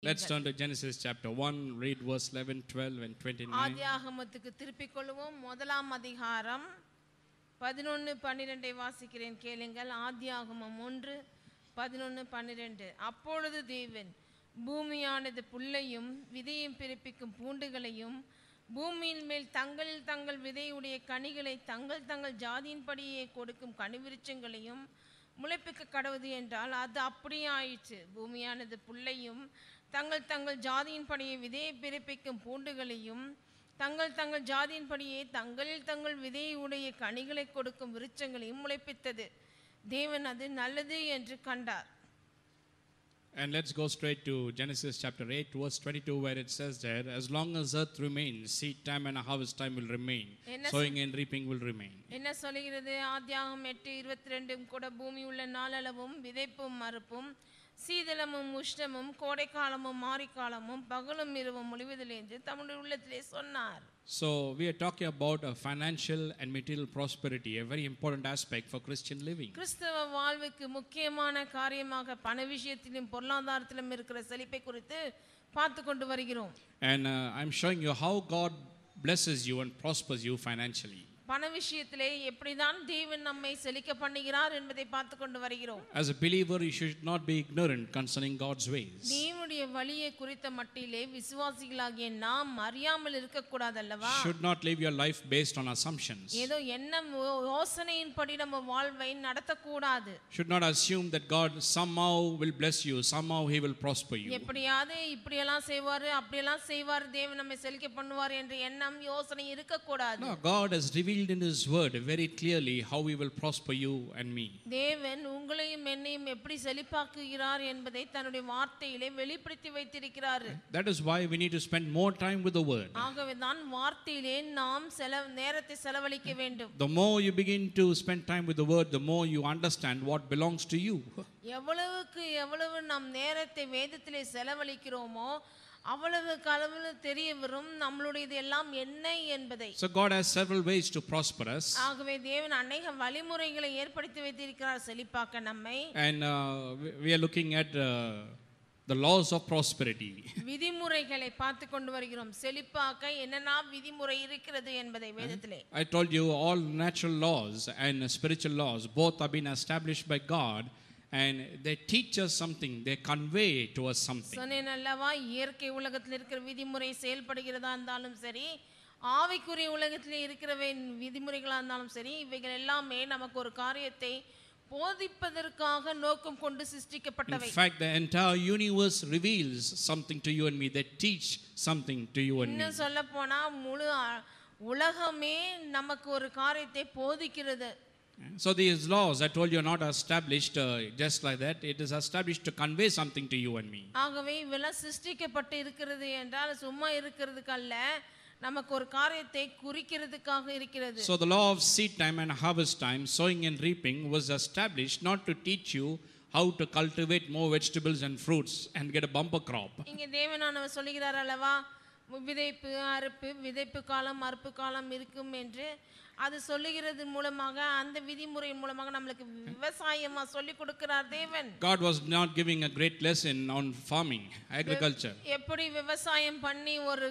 Let's turn to Genesis chapter 1, read verse 11, 12 and 29. ஆதியாகமத்துக்கு திருப்பிக் கொள்வோம். முதலாம் அதிகாரம் 11, 12 வாசிக்கிறேன் கேளுங்கள். ஆதியாகமம் 1, 11, 12. அப்பொழுது தேவன் பூமியானது புல்லையும் விதையும் பிறப்பிக்கும் பூண்டுகளையும் பூமியின் மேல் தங்கள் விதையுடைய கனிகளை தங்கள் ஜாதியின்படியே கொடுக்கும் கனிவிருச்சங்களையும் முளைப்பிக்க கடவுது என்றால் அது அப்படியே ஆயிற்று. பூமியானது புல்லையும் தங்கள் ஜாதியின்படியே விதையை பிறப்பிக்கும் பூண்டுகளையும் தங்கள் ஜாதியின்படியே தங்கள் விதையுடைய கனிகளை கொடுக்கும் விருட்சங்களையும் முளைப்பித்தது. தேவன் அது நல்லது என்று கண்டார். And let's go straight to Genesis chapter 8 verse 22, where it says there, as long as earth remains, seed time and harvest time will remain, sowing and reaping will remain. என்ன சொல்கிறது? ஆதியாகமம் 8:22 கூட பூமி உள்ள நாளளவும் விதைப்பும் மறுப்பும் சீதளமும் உஷ்ணமும் கோடைக்காலமும் மாரிக்காலமும் பகலும் இரவும் முடிவதில்லை என்று தம்முடைய உள்ளத்திலே சொன்னார். So we are talking about a financial and material prosperity, a very important aspect for Christian living. கிறிஸ்தவ வாழ்வுக்கு முக்கியமான காரியமாக பண விஷயத்திலும் பொருளாதாரத்திலும் இருக்கிற செழிப்பை குறித்து பார்த்து கொண்டு வருகிறோம். And I'm showing you how God blesses you and prospers you financially. பண விஷயத்திலே எப்படிதான் தேவன் நம்மை செழிக்க பண்ணுகிறார் என்பதை பார்த்து கொண்டு வருகிறோம். As a believer, you should not be ignorant concerning God's ways. தேவனுடைய வழியை குறித்த மட்டிலே விசுவாசிகளாகிய நாம் அறியாமல் இருக்க கூடாதல்லவா? Should not live your life based on assumptions. ஏதோ எண்ணம் யோசனையின்படி நம்ம வாழ்வை நடத்த கூடாது. Should not assume that God somehow will bless you, somehow he will prosper you. எப்படியாவது இப்படியெல்லாம் செய்வாரு அப்படியெல்லாம் செய்வாரு தேவன் நம்மை செழிக்க பண்ணுவார் என்ற எண்ணம் யோசனை இருக்க கூடாது. No, God has revealed in his word very clearly how he will prosper you and me. தேவன் உங்களையும் என்னையும் எப்படி செழிப்பாக்குகிறார் என்பதை தன்னுடைய வார்த்தையிலே வெளிப்படுத்தி வைத்திருக்கிறார். That is why we need to spend more time with the word. ஆகவே தான் வார்த்தையிலே நாம் நேரத்தை செலவழிக்க வேண்டும். The more you begin to spend time with the word, the more you understand what belongs to you. எவ்வளவு நாம் நேரத்தை வேதத்திலே செலவழிக்கிறோமோ அவ்வளவு அளவில் தெரிய வரும் நம்மளுடையது எல்லாம் என்ன என்பதை. So God has several ways to prosper us. ஆகவே தேவன் அநேக வழிமுறைகளை ஏற்படுத்தி வைத்திருக்கிறார் செழிப்பாக்க நம்மை. And we are looking at the laws of prosperity. விதிமுறைகளை பார்த்து கொண்டு வருகிறோம். செழிப்பாக்க என்னென்ன விதிமுறை இருக்கிறது என்பதை வேதத்திலே. I told you all natural laws and spiritual laws both have been established by God. And they teach us something, they convey to us something. சொன்னேன் அல்லவா, இயற்கை உலகத்தில் இருக்கிற விதிமுறை செயல்படுகிறதா இருந்தாலும் சரி, ஆவிக்குரிய உலகத்தில் இருக்கிற விதிமுறைகளா இருந்தாலும் சரி, இவைகள் எல்லாமே நமக்கு ஒரு காரியத்தை போதிப்பதற்காக நோக்கம் கொண்டு சிருஷ்டிக்கப்பட்டவை. In fact, the entire universe reveals something to you and me. They teach something to you and me. இன்னும் சொல்ல போனா முழு உலகமே நமக்கு ஒரு காரியத்தை போதிக்கிறது. So these laws, I told you, are not established just like that. It is established to convey something to you and me. ஆகவே இவெல்லாம் சிருஷ்டிக்கப்பட்டு இருக்கிறது என்றால் சும்மா இருக்கிறதுக்கு அல்ல, நமக்கு ஒரு காரியத்தை குறிக்கிறதுக்காக இருக்கிறது. So the law of seed time and harvest time, sowing and reaping, was established not to teach you how to cultivate more vegetables and fruits and get a bumper crop. இங்கே தேவனானவர் சொல்கிறார் அல்லவா, விதைப்பு அறுப்பு, விதைப்பு காலம் அறுப்பு காலம் இருக்கும் என்று அது சொல்லுகிறது மூலமாக, அந்த விதிமுறையின் மூலமாக நம்மளுக்கு விவசாயமா சொல்லி கொடுக்கிறார் தேவன். God was not giving a great lesson on farming, agriculture. எப்படி விவசாயம் பண்ணி ஒரு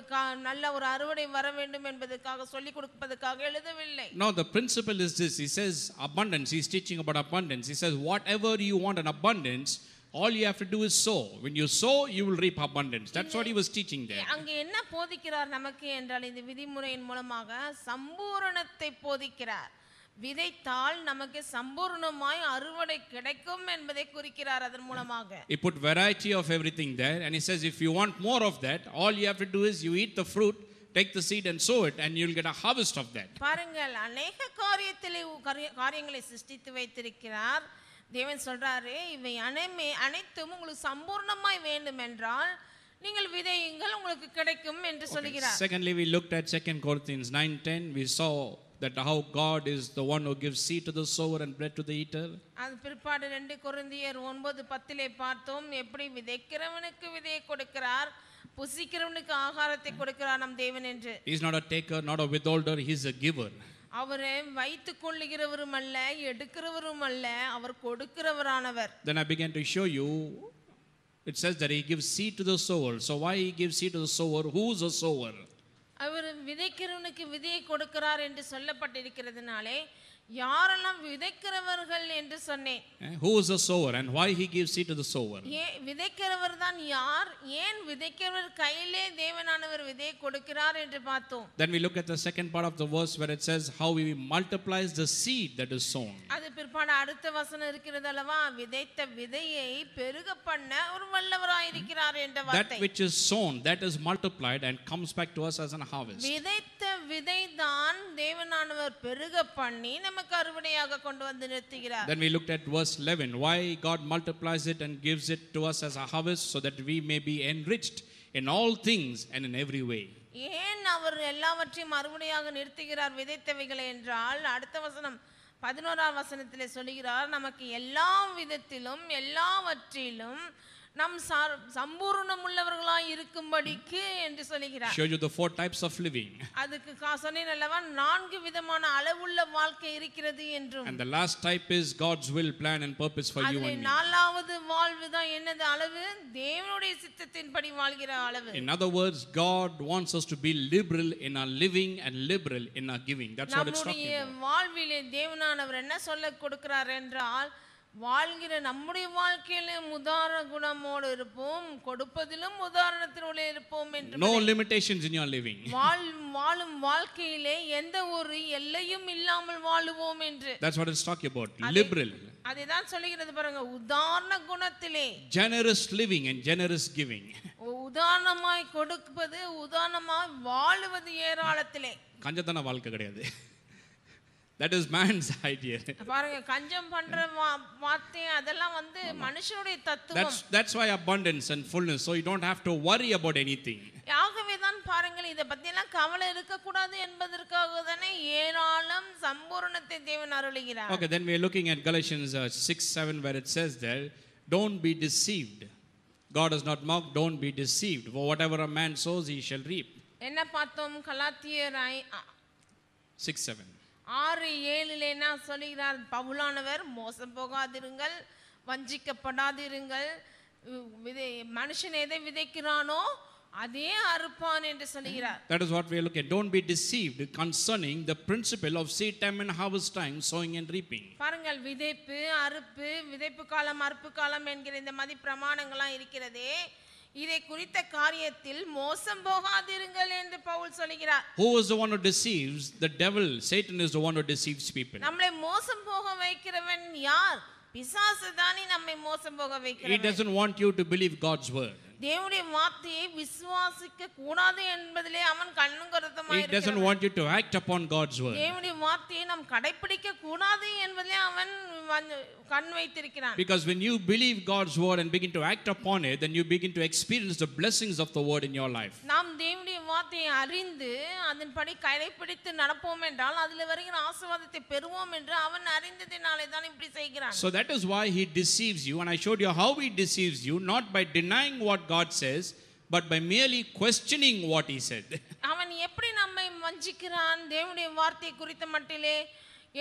நல்ல ஒரு அறுவடை வர வேண்டும் என்பதற்காக சொல்லி கொடுப்பதற்காக எழுதவில்லை. No, the principle is this. He says abundance. He is teaching about abundance. He says whatever you want in abundance, all you have to do is sow. When you sow, you will reap abundance. That's what he was teaching there. அங்கே என்ன போதிக்கிறார் நமக்கு என்றால், இந்த விதிமுறையின் மூலமாக சம்பூரணத்தை போதிக்கிறார். விதைத்தால் நமக்கு சம்பூர்ணமாய் அறுவடை கிடைக்கும் என்பதை குறிக்கிறார் அதன் மூலமாக. He put variety of everything there, and he says if you want more of that, all you have to do is you eat the fruit, take the seed and sow it, and you'll get a harvest of that. பாருங்கள், அநேக காரியங்களை சிருஷ்டித்து வைத்திருக்கிறார் தேவன். சொல்றாரு, இவை அனைத்தும் உங்களுக்கு சம்பூர்ணமாய் வேண்டும் என்றால் நீங்கள் விதையுங்கள், உங்களுக்கு கிடைக்கும் என்று சொல்கிறார். Secondly, we looked at 2 Corinthians 9:10. We saw that how God is the one who gives seed to the sower and bread to the eater. அது பிற்பாடு 2 கொரிந்தியர் 9:10 பார்த்தோம், எப்படி விதைக்கிறவனுக்கு விதையை கொடுக்கிறார், புசிக்கிறவனுக்கு ஆகாரத்தை கொடுக்கிறார் நம் தேவன் என்று. He is not a taker, not a withholder, he is a giver. அவரை வைத்துக் கொள்ளுகிறவரும் அல்ல, எடுக்கிறவரும் அல்ல, அவர் கொடுக்கிறவரானவர். Then I began to show you it says that he gives seed to the sower. So why he gives seed to the sower? Who's a sower? அவர் விதைக்கிறவனுக்கு விதையை கொடுக்கிறார் என்று சொல்லப்பட்டிருக்கிறதுனாலே யாரெல்லாம் விதைக்கிறவர்கள் என்று சொன்னேன். Who is a sower and why he gives seed to the sower? விதைக்கிறவர் தான் யார், ஏன் விதைக்கிறவர் கையிலே தேவனானவர் விதையை கொடுக்கிறார் என்று பார்த்தோம். Then we look at the second part of the verse where it says how he multiplies the seed that is sown. அது பிற்பாடு அடுத்த வசனம் இருக்கிறது அல்லவா, விதைத்த விதையை பெருக பண்ண ஒரு வல்லவராய் இருக்கிறார் என்ற வார்த்தை. That which is sown, that is multiplied and comes back to us as an harvest. விதைத்த விதை தான் தேவனானவர் பெருக பண்ணி நமக்கு அறுவடையாக கொண்டு வந்து நிறுத்துகிறார். Then we looked at verse 11, why God multiplies it and gives it to us as a harvest so that we may be enriched in all things and in every way. ஏன் அவர் எல்லாவற்றையும் அறுவடையாக நிறுத்துகிறார் விதைத்தவைகளை என்றால் அடுத்த வசனம் 11ஆம் வசனத்திலே சொல்கிறார், நமக்கு எல்லா விதத்திலும் எல்லாவற்றிலும் நம் சம்பூர்ணம் உள்ளவர்களாய் இருக்கும்படிக்கு என்று சொல்கிறார். Show you the 4 types of living. அதுக்கு சொன்னேன் அல்லவா 4 விதமான அளவுள்ள வாழ்க்கை இருக்கிறது என்றும். And the last type is God's will, plan and purpose for you and me. நாலாவது வாழ்வு தான் என்னது அளவு, தேவனுடைய சித்தத்தின்படி வாழ்கிற அளவு. In other words, God wants us to be liberal in our living and liberal in our giving. That's what it's talking about. நம்முடைய வாழ்விலே தேவனானவர் என்ன சொல்ல கொடுக்கிறார் என்றால், வாழ்கிற நம்முடைய வாழ்க்கையிலே உதாரண குணமோடு இருப்போம், கொடுப்பதிலும் உதாரணத்தோடு இருப்போம் என்று. No limitations in your living. வாழும் வாழ்க்கையிலே எந்த ஒரு எல்லையும் இல்லாமல் வாழுவோம் என்று. That's what it's talking about. Liberal. அதுதான் சொல்லுகிறது பாருங்க, உதாரண குணத்திலே. Generous living and generous giving. உதாரணமாய் கொடுப்பது, உதாரணமாய் வாழுவது ஏராளத்திலே. கஞ்சத்தன வாழ்க்கை கிடையாது. That is man's idea. பாருங்க, கஞ்சம் பண்ற வார்த்தை அதெல்லாம் வந்து மனுஷனுடைய தத்துவம். That's why abundance and fullness, so you don't have to worry about anything. ஆகவே தான் பாருங்கள், இத பத்தி எல்லாம் கவலை இருக்க கூடாது என்பதற்காக தானே ஏராளம் சம்பூரணத்தை தேவன் அருளுகிறார். Okay, then we are looking at Galatians 6:7 where it says there, don't be deceived. God is not mocked, don't be deceived. For whatever a man sows he shall reap. என்ன பார்த்தோம்? கலாத்தியர் 6:7. 6:7 என்ன சொல்கிறார் பவுலானவர்? மோசம் போகாதிருங்கள், வஞ்சிக்கப்படாதிருங்கள், மனுஷன் எதை விதைக்கிறானோ அதே அறுப்பான் என்று சொல்கிறார். That is what we are looking at. Don't be deceived concerning the principle of seed time and harvest time, sowing and reaping. பாருங்கள், விதைப்பு, அறுப்பு, விதைப்பு காலம், அறுப்பு காலம் என்கிற இந்த மதி பிரமாணங்கள்லாம் இருக்கிறதே, இதை குறித்த காரியத்தில் மோசம் போகாதிருங்கள் என்று பவுல் சொல்கிறார். Who is the one who deceives? The devil. Satan is the one who deceives people. நம்மை மோசம் போக வைக்கிறவன் யார்? பிசாசு தானே நம்மை மோசம் போக வைக்கிறவன். He doesn't want you to believe God's word. தேவனுடைய வார்த்தையை விசுவாசிக்க கூடாது என்பதிலே அவன் கண்ணும் கருத்துமாய் இருக்கிறான். He doesn't want you to act upon God's word. தேவனுடைய வார்த்தையை நாம் கடைபிடிக்க கூடாது என்பதிலே அவன் கண் வைத்திருக்கிறான். Because when you believe God's word and begin to act upon it, then you begin to experience the blessings of the word in your life. நாம் தேவனுடைய வார்த்தையை அறிந்து அதன்படி கடைபிடித்து நடப்போம் என்றால் அதிலே வருகிற ஆசீர்வாதத்தை பெறுவோம் என்று அவன் அறிந்ததினாலே தான் இப்படி செய்கிறான். So that is why he deceives you, and I showed you how he deceives you, not by denying what God says, but by merely questioning what he said. அவன் எப்படி நம்மை வஞ்சிக்கிறான்? தேவனுடைய வார்த்தை குறித்த மட்டிலே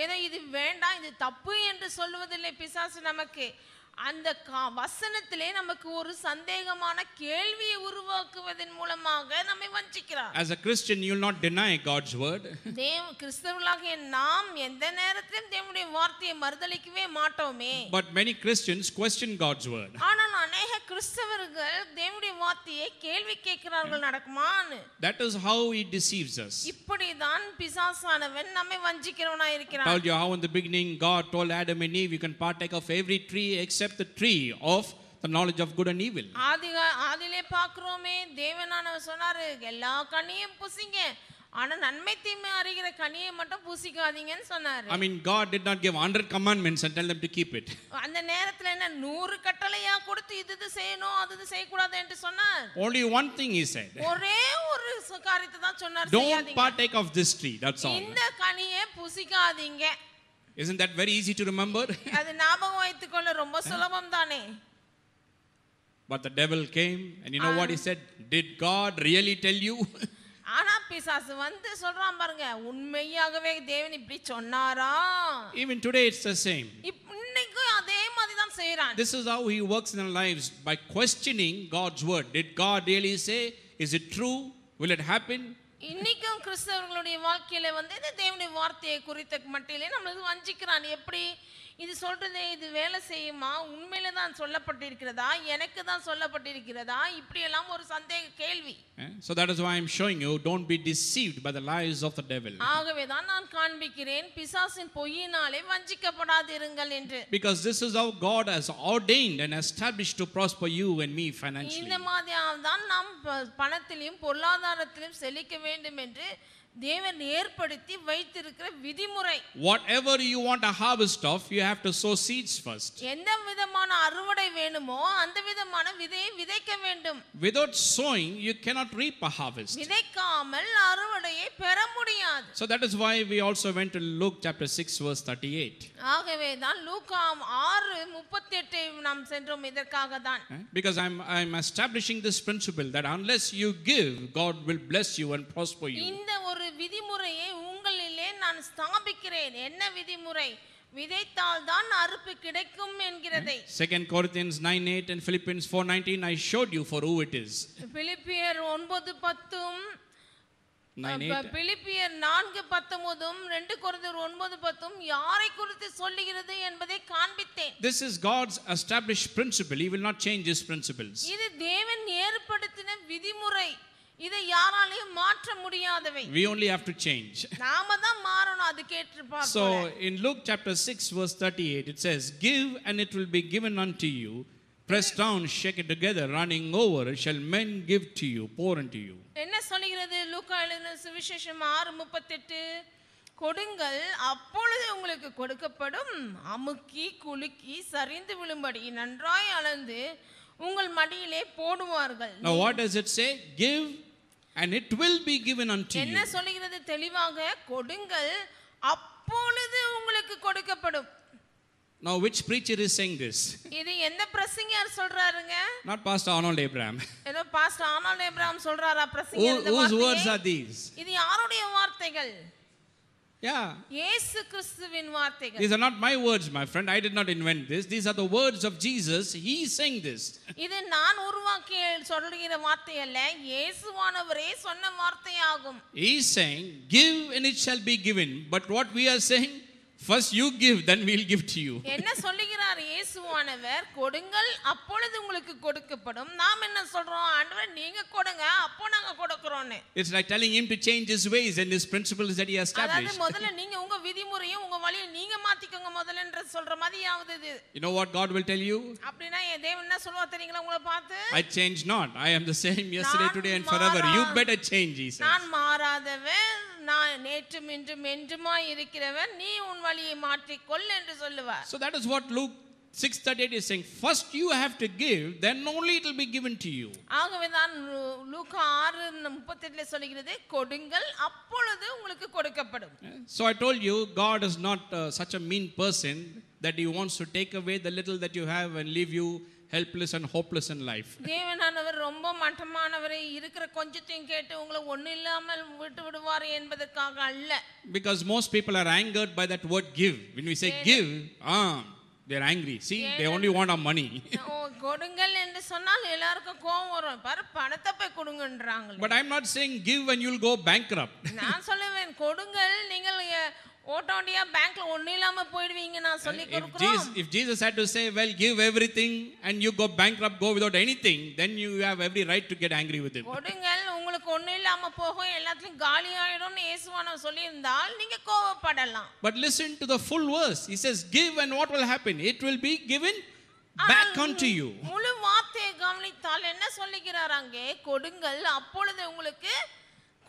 ஏதோ இது வேண்டாம், இது தப்பு என்று சொல்லுவதில்லை பிசாசு நமக்கு. அந்த வசனத்திலே நமக்கு ஒரு சந்தேகமான கேள்வியை உருவாக்குவதன் மூலமாக நம்மை வஞ்சிக்கிறார். As a Christian, you will not deny God's word. கிறிஸ்தவர்களாகிய நாம் எந்த நேரத்திலும் தேவனுடைய வார்த்தையை மறுதலிக்கவே மாட்டோமே. But many Christians question God's word. ஆனால் அநேக கிறிஸ்தவர்கள் தேவனுடைய வார்த்தையை கேள்வி கேட்கிறார்கள், நடக்குமான்னு. That is how he deceives us. இப்படிதான் பிசாசானவன் நம்மை வஞ்சிக்கிறவனாய் இருக்கிறான். I told you how in the beginning God told Adam and Eve, you can partake of every tree except the tree of the knowledge of good and evil. ஆதியிலே பார்க்கிறோமே, தேவனானவர் சொன்னாரு எல்லா கனியையும் புசிங்க, ஆனா நன்மை தீமை அறிகிற கனியை மட்டும் புசிக்காதீங்கன்னு சொன்னாரு. I mean, God did not give 100 commandments and tell them to keep it. அந்த நேரத்துல என்ன 100 கட்டளையா கொடுத்து இது செய்யணும் அது செய்யக்கூடாது என்று சொன்னார்? Only one thing he said. ஒரே ஒரு காரியத்தை தான் சொன்னார், don't partake of this tree, that's all. இந்த கனியை புசிக்காதீங்க. Isn't that very easy to remember? அது ஞாபகம் வைத்துக்கொள்ள ரொம்ப சுலபம் தானே. But the devil came and you know what he said? Did God really tell you? ஆனா பிசாசு வந்து சொல்றான் பாருங்க, உண்மையாகவே தேவன் இப்படி சொன்னாரா? Even today it's the same. இன்னைக்கு அதே மாதிரி தான் செய்றான். இருக்கிறான். This is how he works in our lives, by questioning God's word. Did God really say? Is it true? Will it happen? இன்னைக்கும் கிறிஸ்தவர்களுடைய வாழ்க்கையில இந்த தேவனுடைய வார்த்தையை குறித்த மட்டிலே நம்மள வஞ்சிக்கிறான். எப்படி இது சொல்றதே இது வேலை செய்யுமா? உண்மையில தான் சொல்லப்பட்டிருக்கிறதா? எனக்கு தான் சொல்லப்பட்டிருக்கிறதா? இப்படி எல்லாம் ஒரு சந்தேக கேள்வி. So that is why I am showing you, don't be deceived by the lies of the devil. ஆகவே தான் நான் காண்பிக்கிறேன், பிசாசின் பொய்யினாலே வஞ்சிக்கப்படாதிருங்கள் என்று. Because this is how God has ordained and established to prosper you and me financially. இந்த மாதிரியாக தான் நாம் பணத்திலும் பொருளாதாரத்திலும் செழிக்க வேண்டும் என்று தேவன் ஏற்படுத்தி வைத்திருக்கிற விதிமுறை. Whatever you want a harvest of, you have to sow seeds first. எந்த விதமான அறுவடை வேணுமோ அந்த விதமான விதையை விதைக்க வேண்டும். Without sowing, you cannot reap a harvest. விதைக்காமல் அறுவடையை பெற முடியாது. So that is why we also went to Luke chapter 6 verse 38. ஆகவே தான் லூக்கா 6:38 நாம் சென்றோம் இதற்காக தான். Because I'm establishing this principle that unless you give, God will bless you and prosper you. இந்த ஒரு விதிமுறையை உங்களிலே நான் ஸ்தாபிக்கிறேன். என்ன விதிமுறை? விதைத்தால் தான் அறுப்பு கிடைக்கும் என்கிறதை. 2 Corinthians 9:8 and Philippians 4:19 I showed you for who it is. பிலிப்பியர் 9:10 பிலிப்பியர் 4:19 2 கொரிந்தியர் 9:10 யாரை குறித்து சொல்லுகிறது என்பதை காண்பித்தேன். This is God's established principle. He will not change his principles. இது தேவன் ஏற்படுத்தின விதிமுறை. இதை யாராலையும் மாற்ற முடியாதவை. We only have to change. நாம தான் மாறணும், அது கேட்டு பார்ப்போம். So in Luke chapter 6 verse 38 it says, give and it will be given unto you, pressed down, shake it together, running over, shall men give to you, pour unto you. என்ன சொல்கிறது? லூக்கா எழுதின சுவிசேஷம் 6:38 கொடுங்கள் அப்பொழுது உங்களுக்கு கொடுக்கப்படும், அமுக்கி குலுக்கி சரிந்து விழும்படி நன்றாய் அளந்து உங்கள் மடியிலே போடுவார்கள். Now what does it say? Give and it will be given unto you. என்ன சொல்கிறது தெளிவாக? கொடுங்கள் அப்பொழுது உங்களுக்கு கொடுக்கப்படும். Now which preacher is saying this? இது எந்த பிரசங்கியார் சொல்றாருங்க? Not Pastor Arnold Abraham. ஏதோ பாஸ்டர் ஆர்னால்ட் ஏப்ரஹாம் சொல்றாரா பிரசங்கியார் இந்த Whose வார்த்தையை? words are these? இது யாருடைய வார்த்தைகள்? Yeah. இயேசு கிறிஸ்துவின் வார்த்தைகள். These are not my words, my friend. I did not invent this. These are the words of Jesus. He is saying this. இது நான் உருவாக்கி சொல்லுகிற வார்த்தை அல்ல, இயேசுவானவரே சொன்ன வார்த்தையாகும். He is saying, give and it shall be given. But what we are saying, first you give, then we will give to you. என்ன சொல்லுகிறார் இயேசுவானவர்? கொடுங்கள் அப்பொழுது உங்களுக்கு கொடுக்கப்படும். நாம் என்ன சொல்றோம்? ஆண்டவரே நீங்க கொடுங்க அப்போ நாங்க கொடுக்கறோம்னு. It's like telling him to change his ways and his principles that he established. அதாவது முதல்ல நீங்க உங்க விதிமுறையும் உங்க வழியை நீங்க மாத்திக்கோங்க முதல்லன்ற சொல்ற மாதிரி ஆவுது இது. You know what God will tell you? அப்படினா தேவன் என்ன சொல்வார் தெரியுங்களா உங்களை பார்த்து? I change not. I am the same yesterday, today and forever. You better change, he says. நான் மாறாதவன், நான் நேற்றும் இன்றும் என்றுமாய் இருக்கிறவன், நீ உன் வழியை மாற்றிக்கொள் என்று சொல்லுவார். So that is what Luke 6:38 is saying. First you have to give, then only it will be given to you. ஆகவே தான் லூக்கா 6:38 சொல்கிறது, கொடுங்கள் அப்பொழுது உங்களுக்கு கொடுக்கப்படும். So I told you, God is not such a mean person that he wants to take away the little that you have and leave you helpless and hopeless in life. தேவனானவர் ரொம்ப மட்டமானவரை இருக்கிற கொஞ்சத்தையும் கேட்டு உங்களை ஒண்ணு இல்லாமல் விட்டு விடுவார் என்பதற்காக அல்ல. Because most people are angered by that word give. When we say give, they are angry. See, they only want our money. கொடுங்கள் என்று சொன்னால் எல்லாருக்கும் கோபம் வரும். பாரு பணத்தை போய் கொடுங்கன்றாங்க. But I'm not saying give and you'll go bankrupt. நான் சொல்லுவேன் கொடுங்கள் நீங்கள் ஓட்டோண்டியா பேங்க்ல ஒண்ணு இல்லாம போய்டுவீங்க நான் சொல்லி கொடுக்கிறோம். If Jesus had to say, well, give everything and you go bankrupt, go without anything, then you have every right to get angry with him. கொடுங்கள் உங்களுக்கு ஒண்ணு இல்லாம போகும் எல்லாத்தையும் காலி ஆயிடும்னு இயேசுவானவர் சொல்லி இருந்தால் நீங்க கோபப்படலாம். But listen to the full verse. He says, give and what will happen? It will be given back unto you. முழு வார்த்தையை கவனித்தால் என்ன சொல்லுகிறார் அங்கே? கொடுங்கள் அப்பொழுது உங்களுக்கு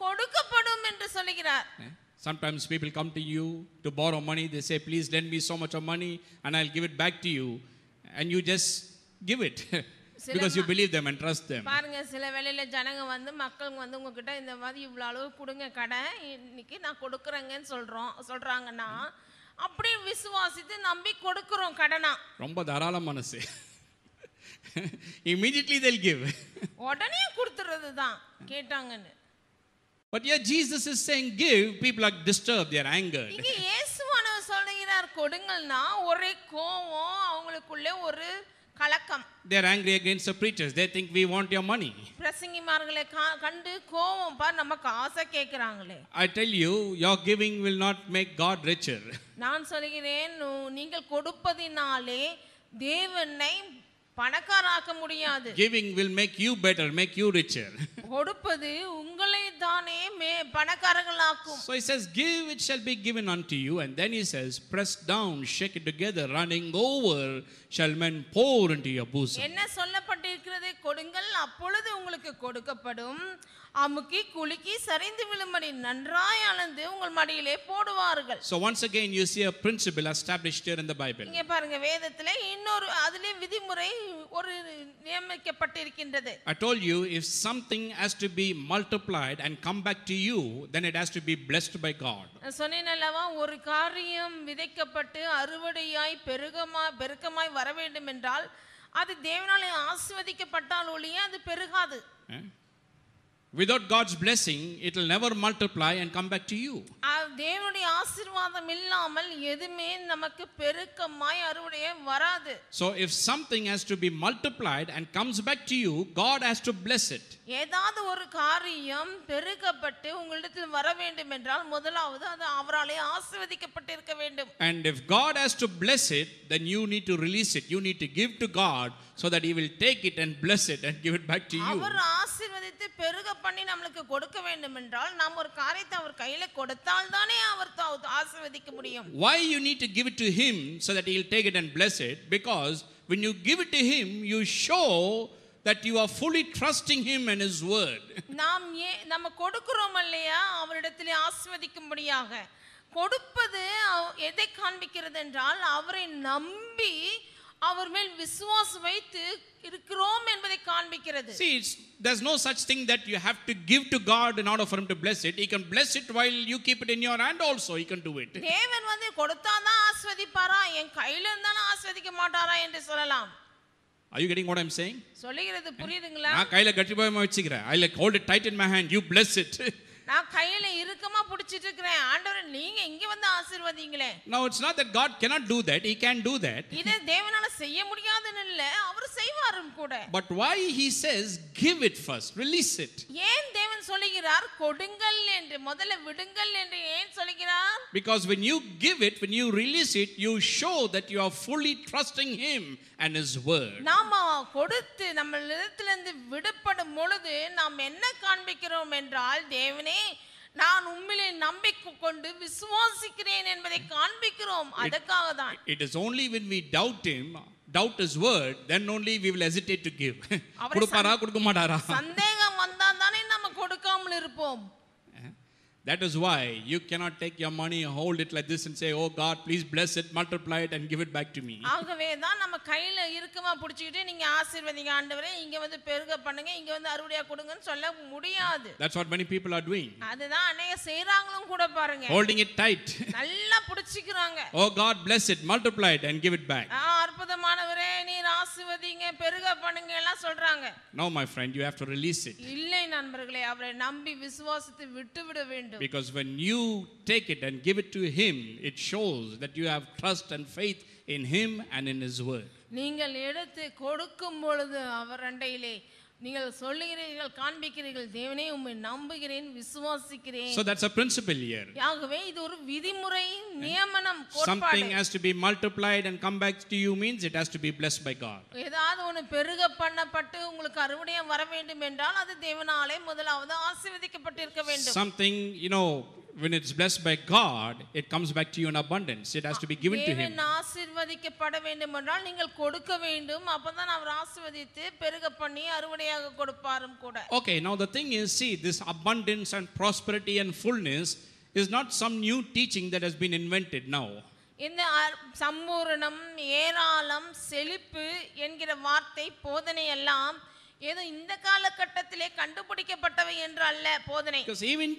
கொடுக்கப்படும் என்று சொல்லுகிறார். Sometimes people come to you to borrow money. They say, please lend me so much of money and I'll give it back to you. And you just give it because you believe them and trust them. பாருங்க சில வேளையில ஜனங்க மக்கள் உங்ககிட்ட இந்த மாதிரி இவ்வளவு அளவு கொடுங்க கடன் இன்னைக்கு நான் கொடுக்கறேங்கன்னு சொல்றாங்கன்னா அப்படியே விசுவாசித்து நம்பி கொடுக்கிறோம் கடனா. ரொம்ப தாராள மனசு. Immediately they'll give. உடனே கொடுத்துறதுதான் கேட்டாங்கன்னு. But here Jesus is saying give, people are disturbed, they are angered. இங்க இயேசுவானவர் சொல்கிறார் கொடுங்கள்னா ஒரே கோவம் அவங்களுக்குள்ள ஒரு கலக்கம். They are angry against the preachers. They think we want your money. பிரசங்கிமார்களை கண்டு கோபம், பார் நமக்கு ஆசை கேக்குறாங்களே. I tell you, your giving will not make God richer. நான் சொல்கிறேன், நீங்கள் கொடுப்பதினாலே தேவனை பணக்காரராக்க முடியாது. Giving will make you better, make you richer. கொடுப்பது உங்களை தானே பணக்காரர்களாக்கும். So he says, give, it shall be given unto you. And then he says, press down, shake it together, running over, shall men pour into your bosom. என்ன சொல்லப்பட்டிருக்கிறது? கொடுங்கள், அப்பொழுது உங்களுக்கு கொடுக்கப்படும். அமுக்கி குலுக்கி சரிந்து விழும்படி நன்றாய் அளந்து உங்கள் மடியிலே போடுவார்கள். So once again you see a principle established here in the Bible. இங்க பாருங்க, வேதத்திலே இன்னொரு அதிலே விதிமுறை ஒரு நியமிக்கப்பட்டிருக்கின்றது. I told you, if something has to be multiplied and come back to you, then it has to be blessed by God. சொன்னேன் அல்லவா, ஒரு காரியம் விதைக்கப்பட்டு அறுவடையாய் பெருக்கமாய் வர வேண்டும் என்றால் அது தேவனாலே ஆசீர்வதிக்கப்பட்டால் ஒழிய அது பெருகாது. Without God's blessing, it will never multiply and come back to you. தேவனுடைய ஆசீர்வாதம் இல்லாமல் எதுமே நமக்கு பெருக்கமாய் அறுவடையே வராது. So if something has to be multiplied and comes back to you, God has to bless it. ஏதாவது ஒரு காரியம் பெருக்கப்பட்டு உங்களிடத்தில் வர வேண்டும் என்றால் முதலாவது அது அவராலே ஆசீர்வதிக்கப்பட்டிருக்க வேண்டும். And if God has to bless it, then you need to release it. You need to give to God so that he will take it and bless it and give it back to you. அவர் ஆசீர்வதித்து பெருக பண்ணி நமக்கு கொடுக்க வேண்டும் என்றால் நாம் ஒரு காரியத்தை அவர் கையில கொடுத்தால் தானே அவர் ஆசீர்வதிக்க முடியும். Why you need to give it to him so that he will take it and bless it? Because when you give it to him, you show that you are fully trusting him and his word. நம்ம கொடுக்கிறோம் இல்லையா அவரிடத்திலே ஆசீர்வதிக்கும்படியாக. கொடுப்பது எதை காண்பிக்கிறது என்றால் அவரை நம்பி அவர் மேல் விசுவாசம் வைத்து இருக்கிறோம் என்பதை காண்பிக்கிறது. See, there's no such thing that you have to give to God in order for him to bless it. He can bless it while you keep it in your hand also. He can do it. தேவன் வந்து கொடுத்தாதான் ஆசீர்வதிப்பாரா, என் கையில இருந்தாலும் ஆசீர்வதிக்க மாட்டாரா என்று சொல்லலாம். Are you getting what I'm saying? சொல்லுகிறது புரியுதுங்களா? நான் கையில கட்டிப்போயமா வச்சிக்கிறேன். I like hold it tight in my hand. You bless it. நான் கையில இறுக்கமா பிடிச்சிட்டு இருக்கேன். ஆண்டவரே நீங்க இங்க வந்து ஆசீர்வதிங்களே. Now it's not that God cannot do that. He can do that. இதை தேவனால செய்ய முடியாதுன்னு இல்ல, அவர் செய்வாரும் கூட. But why he says give it first, release it? ஏன் தேவன் சொல்லுகிறார் கொடுங்கள் என்று, முதல்ல விடுங்கள் என்று ஏன் சொல்லுகிறார்? Because when you give it, when you release it, you show that you are fully trusting him and his word. நாம கொடுத்து நம்ம இடத்திலிருந்து விடுபடும் பொழுது நாம் என்ன காண்பிக்கிறோம் என்றால், தேவனே நான் உம்மிலே நம்பிக்கை கொண்டு விசுவாசிக்கிறேன் என்பதை காண்பிக்கிறோம். அதற்காக தான். It is only when we doubt him, doubt his word, then only we will hesitate to give. கொடுப்பாரா கொடுக்க மாட்டாரா? சந்தேகம் வந்தா தானே நம்ம கொடுக்காமல் இருப்போம். That is why you cannot take your money, hold it like this and say, oh God, please bless it, multiply it and give it back to me. ஆகவே தான் நம்ம கையில இறுக்கமா பிடிச்சிட்டு நீங்க ஆசீர்வதிங்க ஆண்டவரே, இங்க வந்து பெருக பண்ணுங்க, இங்க வந்து அறுவடையா கொடுங்கன்னு சொல்ல முடியாது. That's what many people are doing. அதுதான் அநேக செய்றாங்களும் கூட பாருங்க. Holding it tight. நல்லா பிடிச்சிக்கறாங்க. Oh God, bless it, multiply it and give it back. அற்புதமானவரே நீர் ஆசீர்வதிங்க, பெருக பண்ணுங்க எல்லாம் சொல்றாங்க. No my friend, you have to release it. இல்லை நண்பர்களே, அவரை நம்பி விசுவாசித்து விட்டுவிட வேண்டும். Because when you take it and give it to him, it shows that you have trust and faith in him and in his word. நீங்கள் எடுத்து கொடுக்கும் பொழுது அவர் அண்டையிலே நீங்கள் சொல்லுகிறீர்கள், காண்பிக்கிறீர்கள், தேவனே உம்மை நம்புகிறேன், விசுவாசிக்கிறேன். So that's a principle here. ஆகவே இது ஒரு விதிமுறை, நியமனம், கோட்பாடு. Something has to be multiplied and come back to you means it has to be blessed by God. ஏதாவது ஒன்று பெருக பண்ணப்பட்டு உங்களுக்கு அறுவடையா வர வேண்டும் என்றால் அது தேவனாலே முதலாவது ஆசீர்வதிக்கப்பட்டிருக்க வேண்டும். Something, when it's blessed by God, it comes back to you in abundance. It has to be given to him. தேவன் ஆசீர்வதிக்கப்பட வேண்டும் என்றால் நீங்கள் கொடுக்க வேண்டும். அப்பதான் அவர் ஆசீர்வதித்து பெருக பண்ணி அறுவடையாக கொடுப்பாரும் கூட. Okay, now the thing is, see, this abundance and prosperity and fullness is not some new teaching that has been invented now. இந்த சம்பூரணம், ஏராளம், செழிப்பு என்கிற வார்த்தை போதனை எல்லாம் ஏதோ இந்த காலகட்டத்திலே கண்டுபிடிக்கப்பட்டவை என்று அல்ல போதனை. Because even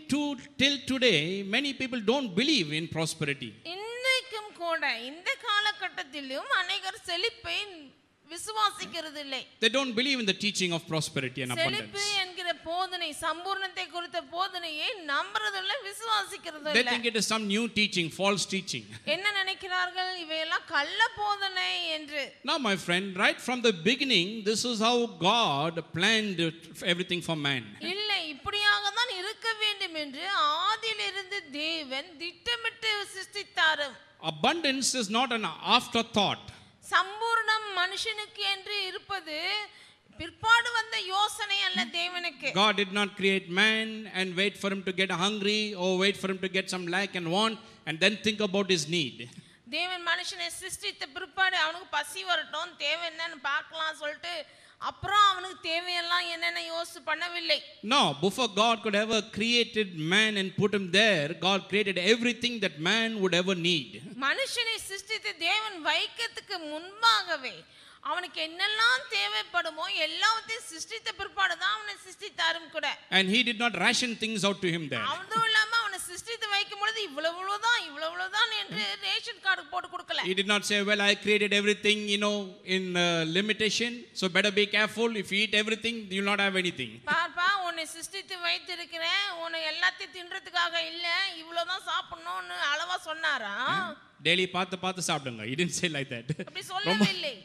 till today many people don't believe in prosperity. இன்னைக்கும் கூட இந்த காலகட்டத்திலும் அநேகர் செழிப்பை விசுவாசிக்கிறது இல்லை. They don't believe in the teaching of prosperity and abundance. செழிப்பு என்கிற போதனை சம்பூர்ணத்தை குறித்த போதனையை நம்புறது இல்ல, விசுவாசிக்கிறது They இல்ல. think it is some new teaching, false teaching. என்ன நினைக்கிறார்கள்? இவையெல்லாம் கள்ள போதனை என்று. Now my friend, right from the beginning, this is how God planned everything for man. இல்லை, இப்படியாக தான் இருக்க வேண்டும் என்று ஆதியிலிருந்து தேவன் திட்டமிட்டு சிருஷ்டித்தார். Abundance is not an afterthought. சம்பூர்ணம் மனுஷனுக்கு என்று இருப்பது பிற்பாடு வந்த யோசனை அல்ல தேவனுக்கு. God did not create man and wait for him to get hungry or wait for him to get some lack and want and then think about his need. தேவன் மனுஷனை சிருஷ்டித்த பிற்பாடு அவனுக்கு பசி வரட்டும், தேவை என்னன்னு பார்க்கலாம் சொல்லிட்டு அப்புறம் அவனுக்கு தேவையெல்லாம் என்னென்ன யோசிச்சு பண்ணவில்லை. No, before God could ever created man and put him there, God created everything that man would ever need. மனுஷனை சிருஷ்டித்த தேவன் வைக்கிறதுக்கு முன்பாகவே அவனுக்கு என்னெல்லாம் தேவைப்படுமோ எல்லாத்தையும் சிருஷ்டித்த பிற்பாடு தான் அவனை சிருஷ்டித்தாரும் கூட. And he did not ration things out to him there. அதுவும் இல்லாம அவனை சிருஷ்டித்து வைக்கும் பொழுது இவ்வளவுதான் என்று ரேஷன் கார்டு போட்டு கொடுக்கல. He did not say, well, I created everything, in limitation, so better be careful. If you eat everything, you will not have anything. பாப்பா, உன்னை சிருஷ்டித்து வைத்திருக்கிறேன், உன்னை எல்லாத்தையும் தின்றதுக்காக இல்ல, இவ்வளவுதான் சாப்பிடணும்னு அளவா சொன்னாரா? Daily பார்த்து சாப்பிடுங்க. He didn't say like that. அப்படி சொல்லவில்லை.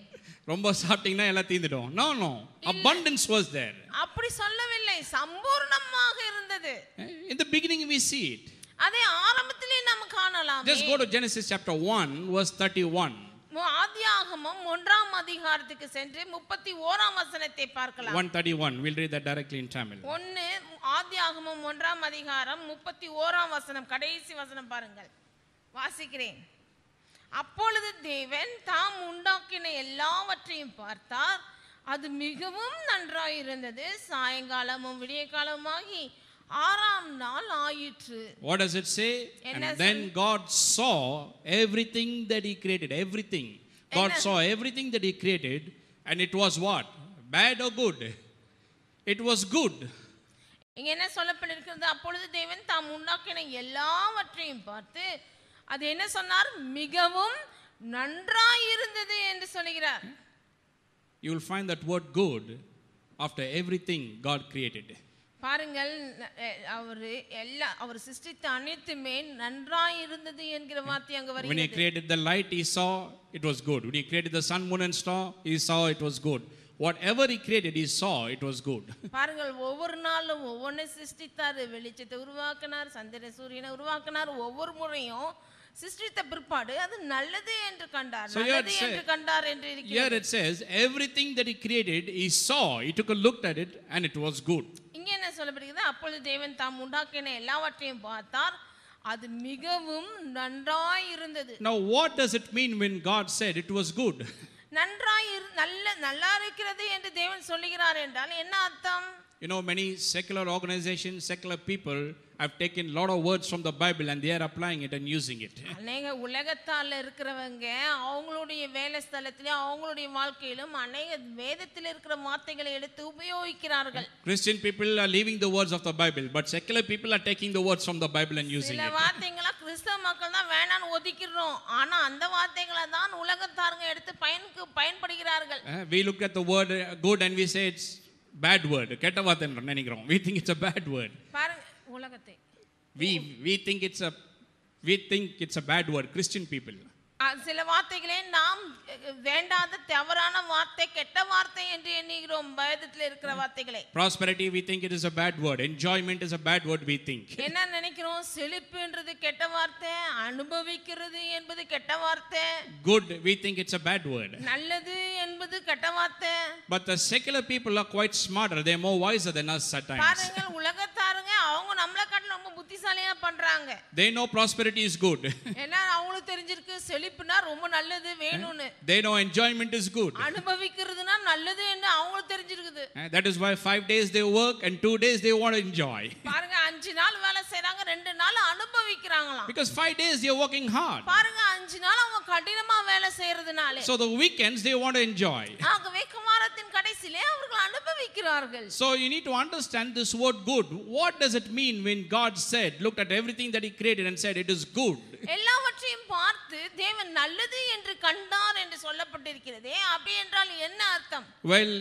ரொம்ப சாப்பிட்டீங்கன்னா எல்லாம் தீந்துடும். No. Abundance was there. அப்படி சொல்லவில்லை, சம்பூர்ணமாக இருந்தது. In the beginning we see it. அதை ஆரம்பத்திலே நாம் காணலாம். Just go to Genesis chapter 1 verse 31. ஆதியாகமம் 1ஆம் அதிகாரத்துக்கு சென்று 31ஆம் வசனத்தை பார்க்கலாம். 131. We'll read that directly in Tamil. ஆதியாகமம் 1ஆம் அதிகாரம் 31ஆம் வசனம், கடைசி வசனம் பாருங்கள். வாசிக்கிறேன். அப்பொழுது தேவன் தாம் உண்டாக்கின எல்லாவற்றையும் பார்த்தார், அது மிகவும் நன்றாயிருந்தது. சாயங்காலமும் விடிய காலமாகி 6ஆம் நாள் ஆயிற்று. What does it say? And then God saw everything that he created. Everything. God saw everything that he created, and it was what? Bad or good? It was good. இங்க என்ன சொல்லப்பட்டிருக்கிறது? அப்பொழுது தேவன் தாம் உண்டாக்கின எல்லாவற்றையும் பார்த்து அது என்ன சொன்னார்? மிகவும் நன்றாயிருந்தது என்று சொல்கிறார். You will find that word good after everything God created. பாருங்கள், அவர் சிருஷ்டித்த அனைத்துமே நன்றாயிருந்தது என்கிற வார்த்தை அங்க வருகிறது. When he created the light, he saw it was good. When he created the sun, moon and star, he saw it was good. Whatever he created, he saw it was good. பாருங்கள், ஒவ்வொரு நாளும் ஒவ்வொன்றை சிருஷ்டித்தார். வெளிச்சத்தை உருவாக்கினார், சந்திர சூரியனை உருவாக்கினார். ஒவ்வொரு முறையும் சிருஷ்டித்த பிற்பாடு அது நல்லது என்று கண்டார், நல்லது என்று கண்டார் என்று இருக்கிறது. Here it says everything that he created, he saw, he took a look at it and it was good. இங்க என்ன சொல்லப்படுகிறது? அப்பொழுது தேவன் தாம் உண்டாக்கின எல்லாவற்றையும் பார்த்தார், அது மிகவும் நன்றாய் இருந்தது. Now what does it mean when God said it was good? நல்லா இருக்கிறது என்று தேவன் சொல்லுகிறார் என்றால் என்ன அர்த்தம்? Many secular organizations, secular people have taken a lot of words from the Bible and they are applying it and using it. அநேக உலகத்தால இருக்கிறவங்க அவங்களுடைய வேலை ஸ்தலத்திலே அவங்களுடைய வாழ்க்கையிலும் அநேக வேதத்தில் இருக்கிற வார்த்தைகளை எடுத்து உபயோகிக்கிறார்கள். Christian people are leaving the words of the Bible, but secular people are taking the words from the Bible and using it. சில வார்த்தைகளை கிறிஸ்தவ மக்கள் தான் வேணான்னு ஒதுக்கிறோம், ஆனா அந்த வார்த்தைகளை தான் உலகத்தாருங்க எடுத்து பயன்படுகிறார்கள். We look at the word good and we say it's bad word. கெட்ட வார்த்தை நினைக்கிறோம். We think it's a bad word. பாருங்க, உலகத்தை we think it's a bad word. Christian people. சில வார்த்தைகளை நாம் வேண்டாத தவறான வார்த்தை, கெட்ட வார்த்தை என்று எண்ணுகிறோம் வேதத்தில் இருக்கிற வார்த்தைகளை. Prosperity, we think it is a bad word. Enjoyment is a bad word, we think. என்ன நினைக்கிறோம்? செழிப்புன்றது கெட்ட வார்த்தை, அனுபவிக்கிறது என்பது கெட்ட வார்த்தை. Good, we think it's a bad word. நல்லது என்பது கெட்ட வார்த்தை. But the secular people are quite smarter. They are more wiser than us at times. பாருங்க, உலகத்தாருங்க அவங்க நம்மள காட்டிலும் ரொம்ப புத்திசாலியா பண்றாங்க. They know prosperity is good. ஏன்னா அவங்களுக்கு தெரிஞ்சிருக்கு செழிப்புனா ரொம்ப நல்லது வேணும்னு. They know enjoyment is good. அனுபவிக்கிறதுனா நல்லது என்று அவங்களுக்கு தெரிஞ்சிருக்குது. That is why 5 days they work and 2 days they want to enjoy. பாருங்க, 5 நாள் வேலை செய்றாங்க, 2 நாள் அனுபவிக்கறாங்களாம். Because 5 days they are working hard. பாருங்க, 5 நாள் அவங்க கடினமா வேலை செய்யறதுனால. So the weekends they want to enjoy. ஆகவே வாரத்தின் கடைசியிலே அவர்கள் அனுபவிக்கிறார்கள். So you need to understand this word good. What does it mean when God said, looked at everything that he created and said it is good? எல்லாவற்றையும் பார்த்து தேவன் நல்லது என்று கண்டார் என்று சொல்லப்பட்டிருக்கிறதே, அப்படி என்றால் என்ன அர்த்தம்? Well,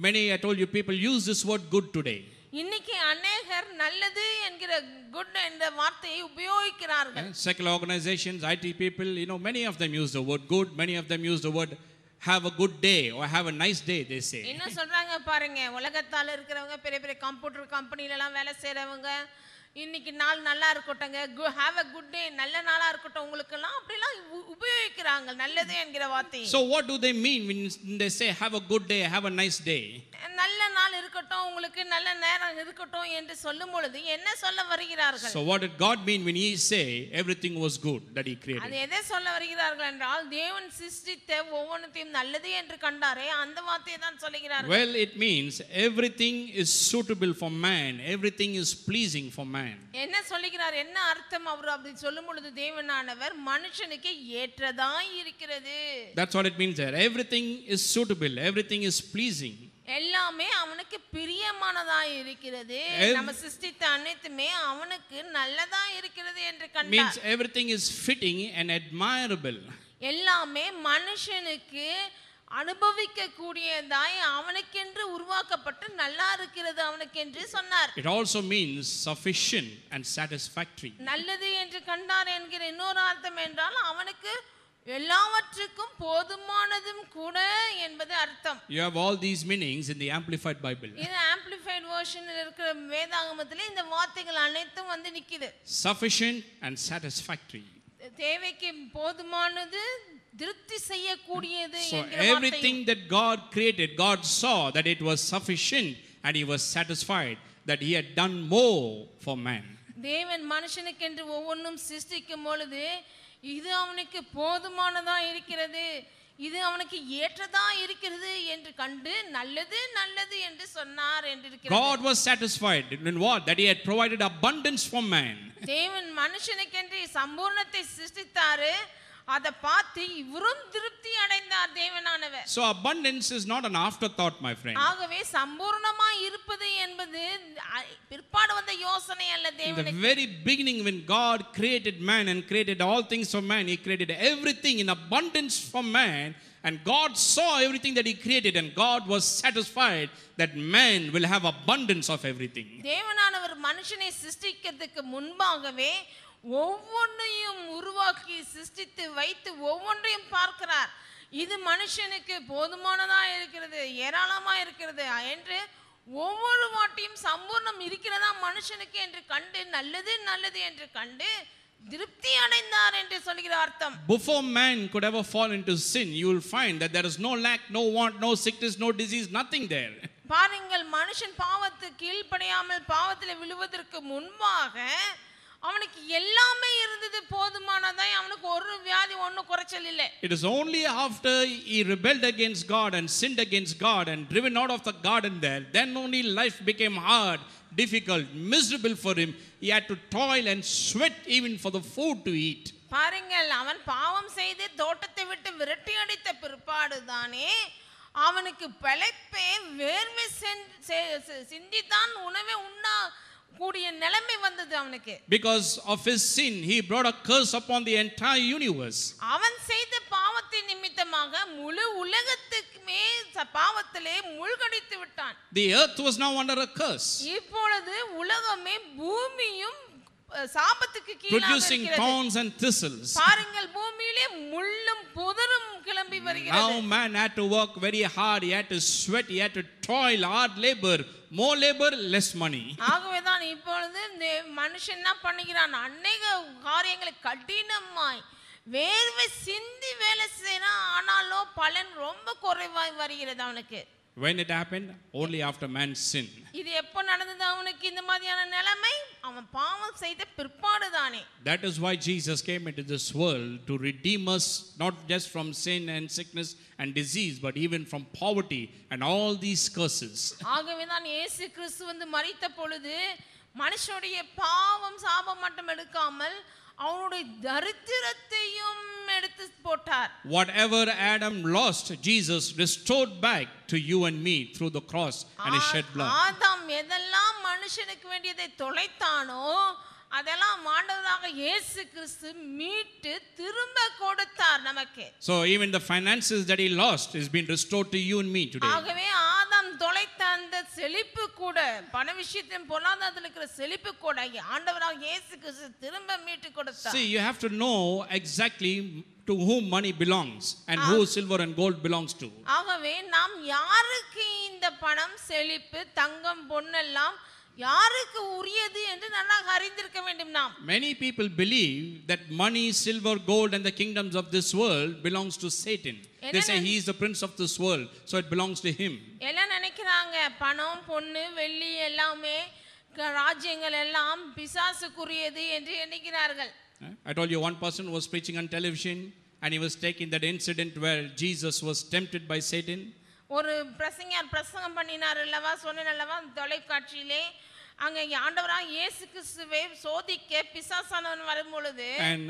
many, I told you, people use this word good today. இன்னைக்கு அநேகர் நல்லது என்கிற good என்ற வார்த்தையை உபயோகிக்கிறார்கள். Secular organizations, IT people, many of them use the word good, many of them use the word have a good day or have a nice day, they say. என்ன சொல்றாங்க பாருங்க, உலகத்தால இருக்கிறவங்க பெரிய பெரிய கம்ப்யூட்டர் கம்பெனில எல்லாம் வேலை செய்றவங்க இன்னைக்கு நாள் நல்லா இருக்கட்டும்ங்க, have a good day, நல்ல நாளா இருக்கட்டும் உங்களுக்கு எல்லாம் அப்படிலாம் உபயோகிக்கிறாங்க நல்லது என்கிற வார்த்தை. So what do they mean when they say have a good day, have a nice day? நல்ல நாள் இருக்கட்டும் உங்களுக்கு நல்ல நேரம் இருக்கட்டும் என்று சொல்லும் பொழுது என்ன சொல்ல வருகிறார்கள்? So what did God mean when he say everything was good that he created? அது எதை சொல்ல வருகிறார்கள் என்றால் தேவன் சிருஷ்டித்த ஒவ்வொன்றையும் நல்லது என்று கண்டாரே அந்த வார்த்தையை தான் சொல்கிறார்கள். Well, it means everything is suitable for man, everything is pleasing for man. என்ன சொல்கிறார், என்ன அர்த்தம் அவர் அப்படி சொல்லும் பொழுது தேவனானவர் மனுஷனுக்கு ஏற்றதாய் இருக்கிறது. That's what it means there. Everything is suitable, everything is pleasing. எல்லாமே அவனுக்கு பிரியமானதாய் இருக்கிறது. நம்ம சிருஷ்டித்த அனைத்துமே அவனுக்கு நல்லதாய் இருக்கிறது என்று கண்டார். Means everything is fitting and admirable. எல்லாமே மனுஷனுக்கு அனுபவிக்க கூடியதாய் அவனுக்கென்று உருவாக்கப்பட்டு நல்லா இருக்கிறது அவனுக்கென்று சொன்னார். It also means sufficient and satisfactory. நல்லது என்று கண்டார் என்கிற இன்னொரு அர்த்தம் என்றால் அவனுக்கு எல்லாவற்றுக்கும் போதுமானதும் கூட என்பது அர்த்தம். You have all these meanings in the Amplified Bible. இது amplified versionல இருக்கிற வேதாகமத்திலே இந்த வார்த்தைகள் அனைத்தும் வந்து நிக்குது. Sufficient and satisfactory. தேவைக்கு போதுமானது, திருப்தி செய்யக்கூடியது என்கிற வார்த்தை. So everything that God created, God saw that it was sufficient and he was satisfied that he had done more for man. தேவன் மனுஷனுக்கென்று ஒவ்வொன்றும் சிருஷ்டிக்கும் பொழுது இது அவனுக்கு போதுமானதா இருக்கிறது, இது அவனுக்கு ஏற்றதா இருக்கிறது என்று கண்டு நல்லது நல்லது என்று சொன்னார் என்று இருக்கிறது. God was satisfied in what? That he had provided abundance for man. தேவன் மனுஷனுக்கென்று சம்பூர்ணத்தை சிருஷ்டித்தாரு, அதை பார்த்து இவரும் திருப்தி அடைந்தார் தேவனானவர். So abundance is not an afterthought, my friend. ஆகவே சம்பூர்ணமாய் இருப்பது என்பது பிற்பாடு வந்த யோசனை அல்ல தேவனுக்கு. In the very beginning when God created man and created all things for man, he created everything in abundance for man, and God saw everything that he created and God was satisfied that man will have abundance of everything. தேவனானவர் மனுஷனை சிருஷ்டிக்கிறதுக்கு முன்பாகவே ஒவ்வொன்றையும் உருவாக்கி சிருஷ்டித்து வைத்து ஒவ்வொன்றையும் பார்க்கிறார். இது மனுஷனுக்கு போதுமானதா இருக்கிறது, ஏராளமா இருக்கிறது என்று ஒவ்வொரு வாட்டியும் சம்பூர்ணம் இருக்கிறதா மனுஷனுக்கு என்று கண்டு நல்லது நல்லது என்று கண்டு திருப்தி அடைந்தார் என்று சொல்கிற அர்த்தம். Before man could ever fall into sin, you will find that there is no lack, no want, no sickness, no disease, nothing there. பாருங்கள், மனுஷன் பாவத்துக்கு கீழ்ப்படியாமல் பாவத்தில் விழுவதற்கு முன்பாக அவனுக்கு எல்லாமே இருந்தது, போதுமானதாய், அவனுக்கு ஒரு வியாதி ஒன்னும் குறைச்சல் இல்லை. It is only after he rebelled against God and sinned against God and driven out of the garden there, then only life became hard, difficult, miserable for him. He had to toil and sweat even for the food to eat. பாருங்கள், அவன் பாவம் செய்து தோட்டத்தை விட்டு விரட்டி அடித்த பிற்பாடு தானே அவனுக்கு பிழைப்பே வேர்வை சிந்தித்தான் உணவை உண்ணா கூடிய நிலைமை வந்தது அவனுக்கு. Because of his sin he brought a curse upon the entire universe. அவன் செய்த பாவத்தின் நிமித்தமாக முழு உலகத்துக்குமே பாவத்திலே மூழ்கடித்து விட்டான். The earth was now under a curse. இப்பொழுது உலகமே பூமியும் சாபத்துக்கு கீழாக producing thorns and thistles. பாருங்கள், பூமியிலே முள்ளும் புதரும் கிளம்பி வருகிறது. Now man had to work very hard, he had to sweat, he had to toil, hard labor, more labor, less money. ஆகவே தான் இப்பொழுது மனுஷன் என்ன பண்ணுகிறான், அநேக காரியங்களை கடினமாய் வேர்வை சிந்தி வேலை செய்யறான், ஆனாலும் பலன் ரொம்ப குறைவாய் வருகிறது அவனுக்கு. When it happened? Only after man's sin. இது எப்போ நடந்தது அவனுக்கு இந்த மாதிரியான நிலைமை? அவன் பாவம் செய்த பிற்பாடு தானே. That is why Jesus came into this world to redeem us not just from sin and sickness and disease but even from poverty and all these curses. ஆகவே தான் இயேசு கிறிஸ்து வந்து மரித்த பொழுது மனுஷனுடைய பாவம் சாபம் மட்டும் எடுக்காமல் அவனுடைய தரித்திரத்தையும் எடுத்து போட்டார். Whatever Adam lost, Jesus restored back to you and me through the cross and his shed blood. ஆதாம் எதெல்லாம் மனுஷனுக்கு வேண்டியதை தொலைத்தானோ அதெல்லாம் ஆண்டவராக இயேசு கிறிஸ்து மீட்டு திரும்ப கொடுத்தார் நமக்கு. So even the finances that he lost is being restored to you and me today. ஆகவே ஆதாம் தொலைத்த அந்த செழிப்பு கூட, பண விஷயத்திலும் பொருளாதாரத்தில் இருக்கிற செழிப்பு கூட ஆண்டவராக இயேசு கிறிஸ்து திரும்ப மீட்டு கொடுத்தார். See, you have to know exactly to whom money belongs and who silver and gold belongs to. ஆகவே நாம் யாருக்கு இந்த பணம், செழிப்பு, தங்கம், பொன்னெல்லாம் யாருக்கு உரியது என்று நன்றாக அறிந்திருக்க வேண்டும் நாம். Many people believe that money, silver, gold and the kingdoms of this world belongs to Satan. They say he is the prince of this world, so it belongs to him. எல்லாம் நினைக்கிறாங்க பணம், பொன்னு, வெள்ளி எல்லாமே ராஜ்யங்கள் எல்லாம் பிசாசுக்குரியது என்று எண்ணுகிறார்கள். I told you one person was preaching on television and he was taking that incident where Jesus was tempted by Satan. ஒரு பிரசங்கம் பண்ணினார் அல்லவா, சொன்னேன் அல்லவா தொலைக்காட்சியிலே. அங்க ஆண்டவராக இயேசு கிறிஸ்துவை சோதிக்க பிசாசானவன் வரும் பொழுது and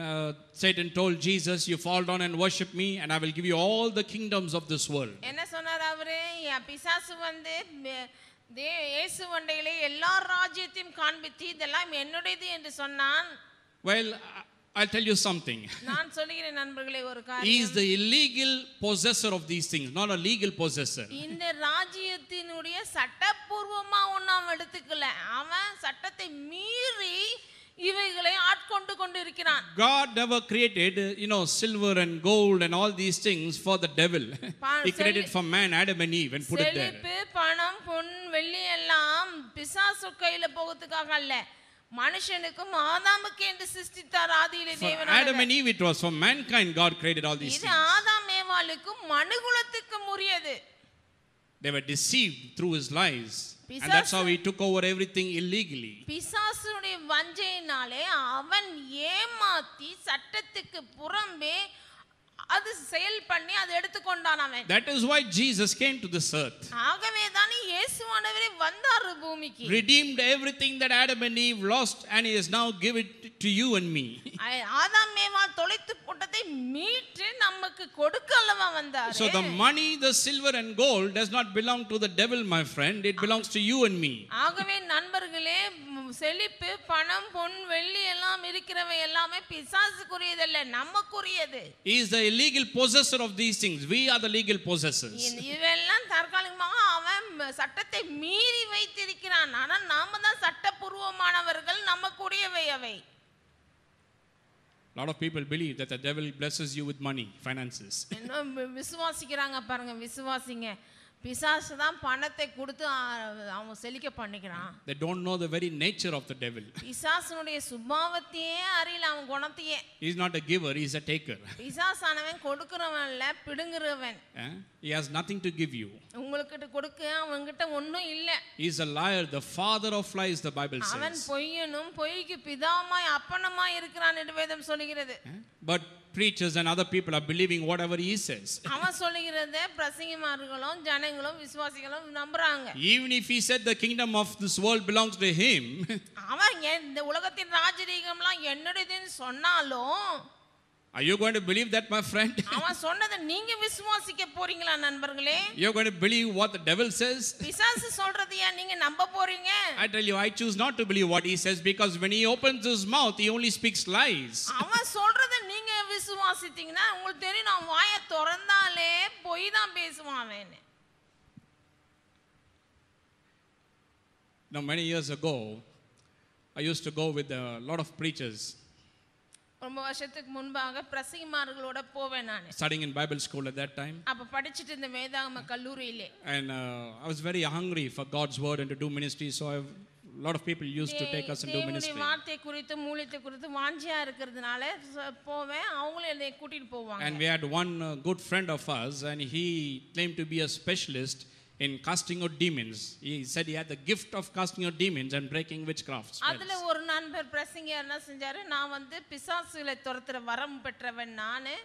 Satan told Jesus, you fall down and worship me and I will give you all the kingdoms of this world. என்ன சொன்னார் அவரு? பிசாசு வந்து இயேசு வண்டையிலே எல்லா ராஜ்யத்தையும் காண்பித்து இதெல்லாம் என்னுடையது என்று சொன்னான். Well, I'll tell you something. நான் சொல்கிறேன் நண்பர்களே ஒரு காரியம். He is the illegal possessor of these things, not a legal possessor. இந்த ராஜ்யத்தினுடைய சட்டபூர்வமா ஒண்ணாம் எடுத்துக்கல, அவன் சட்டத்தை மீறி இவைகளை ஆட்கொண்டு கொண்டிருக்கிறான். God never created, silver and gold and all these things for the devil. He created for man, Adam and Eve, and put it there. செழிப்பு, பணம், பொன், வெள்ளி எல்லாம் பிசாசு கையில போகிறதுக்காக அல்ல, மனுஷனுக்கும் ஆதாமுக்கு என்று சிருஷ்டித்தார் ஆதியிலே தேவன். Adam and Eve it was, for mankind God created all these things. இது ஆதாம் ஏவாளுக்கும் மனுகுலத்துக்கும் உரியது. They were deceived through his lies, and that's how he took over everything illegally. பிசாசுடைய வஞ்சையினாலே அவன் ஏமாத்தி சட்டத்துக்கு புறம்பே அது செயல் பண்ணி அதை எடுத்துக்கொண்டான் அவன். That is why Jesus came to this earth. ஆகவே தான் இயேசுவானவரே வந்தார் பூமிக்கு. Redeemed everything that Adam and Eve lost and he has now give it to you and me. ஆதாம் ஏவாள் தொலைத்து போட்டதை மீட்டு நமக்கு கொடுக்க அல்லவா வந்தார். So the money, the silver and gold does not belong to the devil, my friend. It belongs to you and me. ஆகவே நண்பர்களே, செழிப்பு, பணம், பொன், வெள்ளி எல்லாம் இருக்கிறவை எல்லாமே பிசாசுக்குரியதல்ல, நமக்குரியது. He is the illegal possessor of these things. We are the legal possessors. இவெல்லாம் தற்காலிகமாக அவன் சட்டத்தை மீறி வைத்திருக்கிறான். ஆனால் நாம தான் சட்டபூர்வமானவர்கள், நமக்குரியவை அவை. A lot of people believe that the devil blesses you with money, finances. இன்னும் விசுவாசிக்கிறாங்க பாருங்க, விசுவாசிங்க. பிசாசு தான் பணத்தை கொடுத்து அவன் செழிக்க பண்ணிக்கிறான். They don't know the very nature of the devil. பிசாசுனுடைய சுபாவத்தையே அறியல, அவன் குணத்தையே. He is not a giver, he is a taker. பிசாசானவன் கொடுக்கிறவன் இல்ல, பிடுங்குறவன். He has nothing to give you. உங்களுக்கு கொடுக்க அவன்கிட்ட ஒண்ணும் இல்ல. He is a liar, the father of lies, the Bible says. அவன் பொய்யனும் பொய்க்கு பிதாவாய் அப்பனமாய் இருக்கிறான் என்று வேதம் சொல்கிறது. But preachers and other people are believing whatever he says. அவன் சொல்கிறதை பிரசங்கிமார்களும் ஜனங்களும் விசுவாசிகளும் நம்புறாங்க. Even if he said the kingdom of this world belongs to him, அவன் இந்த உலகத்தின் ராஜரீகம்லாம் என்னுடையதுன்னு சொன்னாலும், are you going to believe that, my friend? அவன் சொன்னதை நீங்க விசுவாசிக்க போறீங்களா நண்பர்களே? You're going to believe what the devil says? பிசாசு சொல்றதையா நீங்க நம்ப போறீங்க? I tell you, I choose not to believe what he says, because when he opens his mouth, he only speaks lies. அவன் சொல்றதை நீங்க விசுவாசித்தீங்கன்னா உங்களுக்கு தெரியும், நான் வாயை திறந்தாலே பொய் தான் பேசுவான் அவன். Now, many years ago, I used to go with a lot of preachers. ரொம்ப வருஷத்துக்கு முன்பாக பிரசங்கிமார்களோட போவேன் நான். Studying in Bible school at that time. அப்ப படிச்சிட்டு இருந்த வேதாகம கல்லூரியிலே. And I was very hungry for God's word and to do ministry, so a lot of people used to take us and do ministry. தேவனுடைய வார்த்தை குறித்து மூலியத்தை குறித்து வாஞ்சியா இருக்கிறதுனால போவேன், அவங்களே என்னை கூட்டிட்டு போவாங்க. And we had one good friend of us, and he claimed to be a specialist in casting out demons. He said he had the gift of casting out demons and breaking witchcraft spells. அதுல ஒரு நண்பர் பிரசங்கியார் என்ன செஞ்சாரு, நான் வந்து பிசாசுகளை துரத்துற வரம் பெற்றவன் நானு,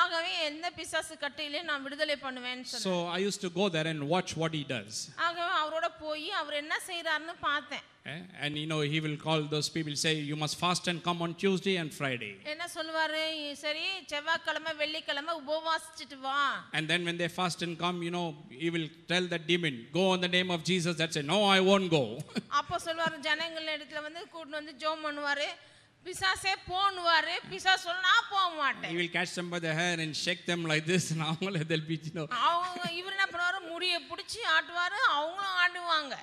ஆகவே எந்த பிசாசு கட்டையிலே நான் விடுதலை பண்ணுவேன்னு சொன்னார். So I used to go there and watch what he does. ஆகவே அவரோட போய் அவர் என்ன செய்றாருன்னு பார்த்தேன். And he will call those people, say you must fast and come on Tuesday and Friday. என்ன சொல்வாரு, சரி செவ்வாய்க்கிழமை வெள்ளிக்கிழமை உபவாசிச்சிட்டு வா. And then when they fast and come, he will tell that demon, go on the name of Jesus. That say, no, I won't go. அப்ப சொல்வாரு, ஜனங்கள் இடத்துல வந்து கூட்டி வந்து ஜெபம் பண்ணுவாரு, பிசாசே போன்னுவாரு. பிசாசு சொல்ல நான் போக மாட்டேன். He will catch them by the hair and shake them like this and அவங்களே they'll be, you know. அவங்க இவர் என்ன பண்ணுவாரு, முடியை பிடிச்சி ஆட்டுவாரு, அவங்களும் ஆடுவாங்க.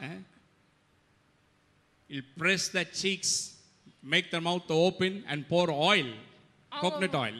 He'll press their cheeks, make their mouth open and pour oil, coconut oil.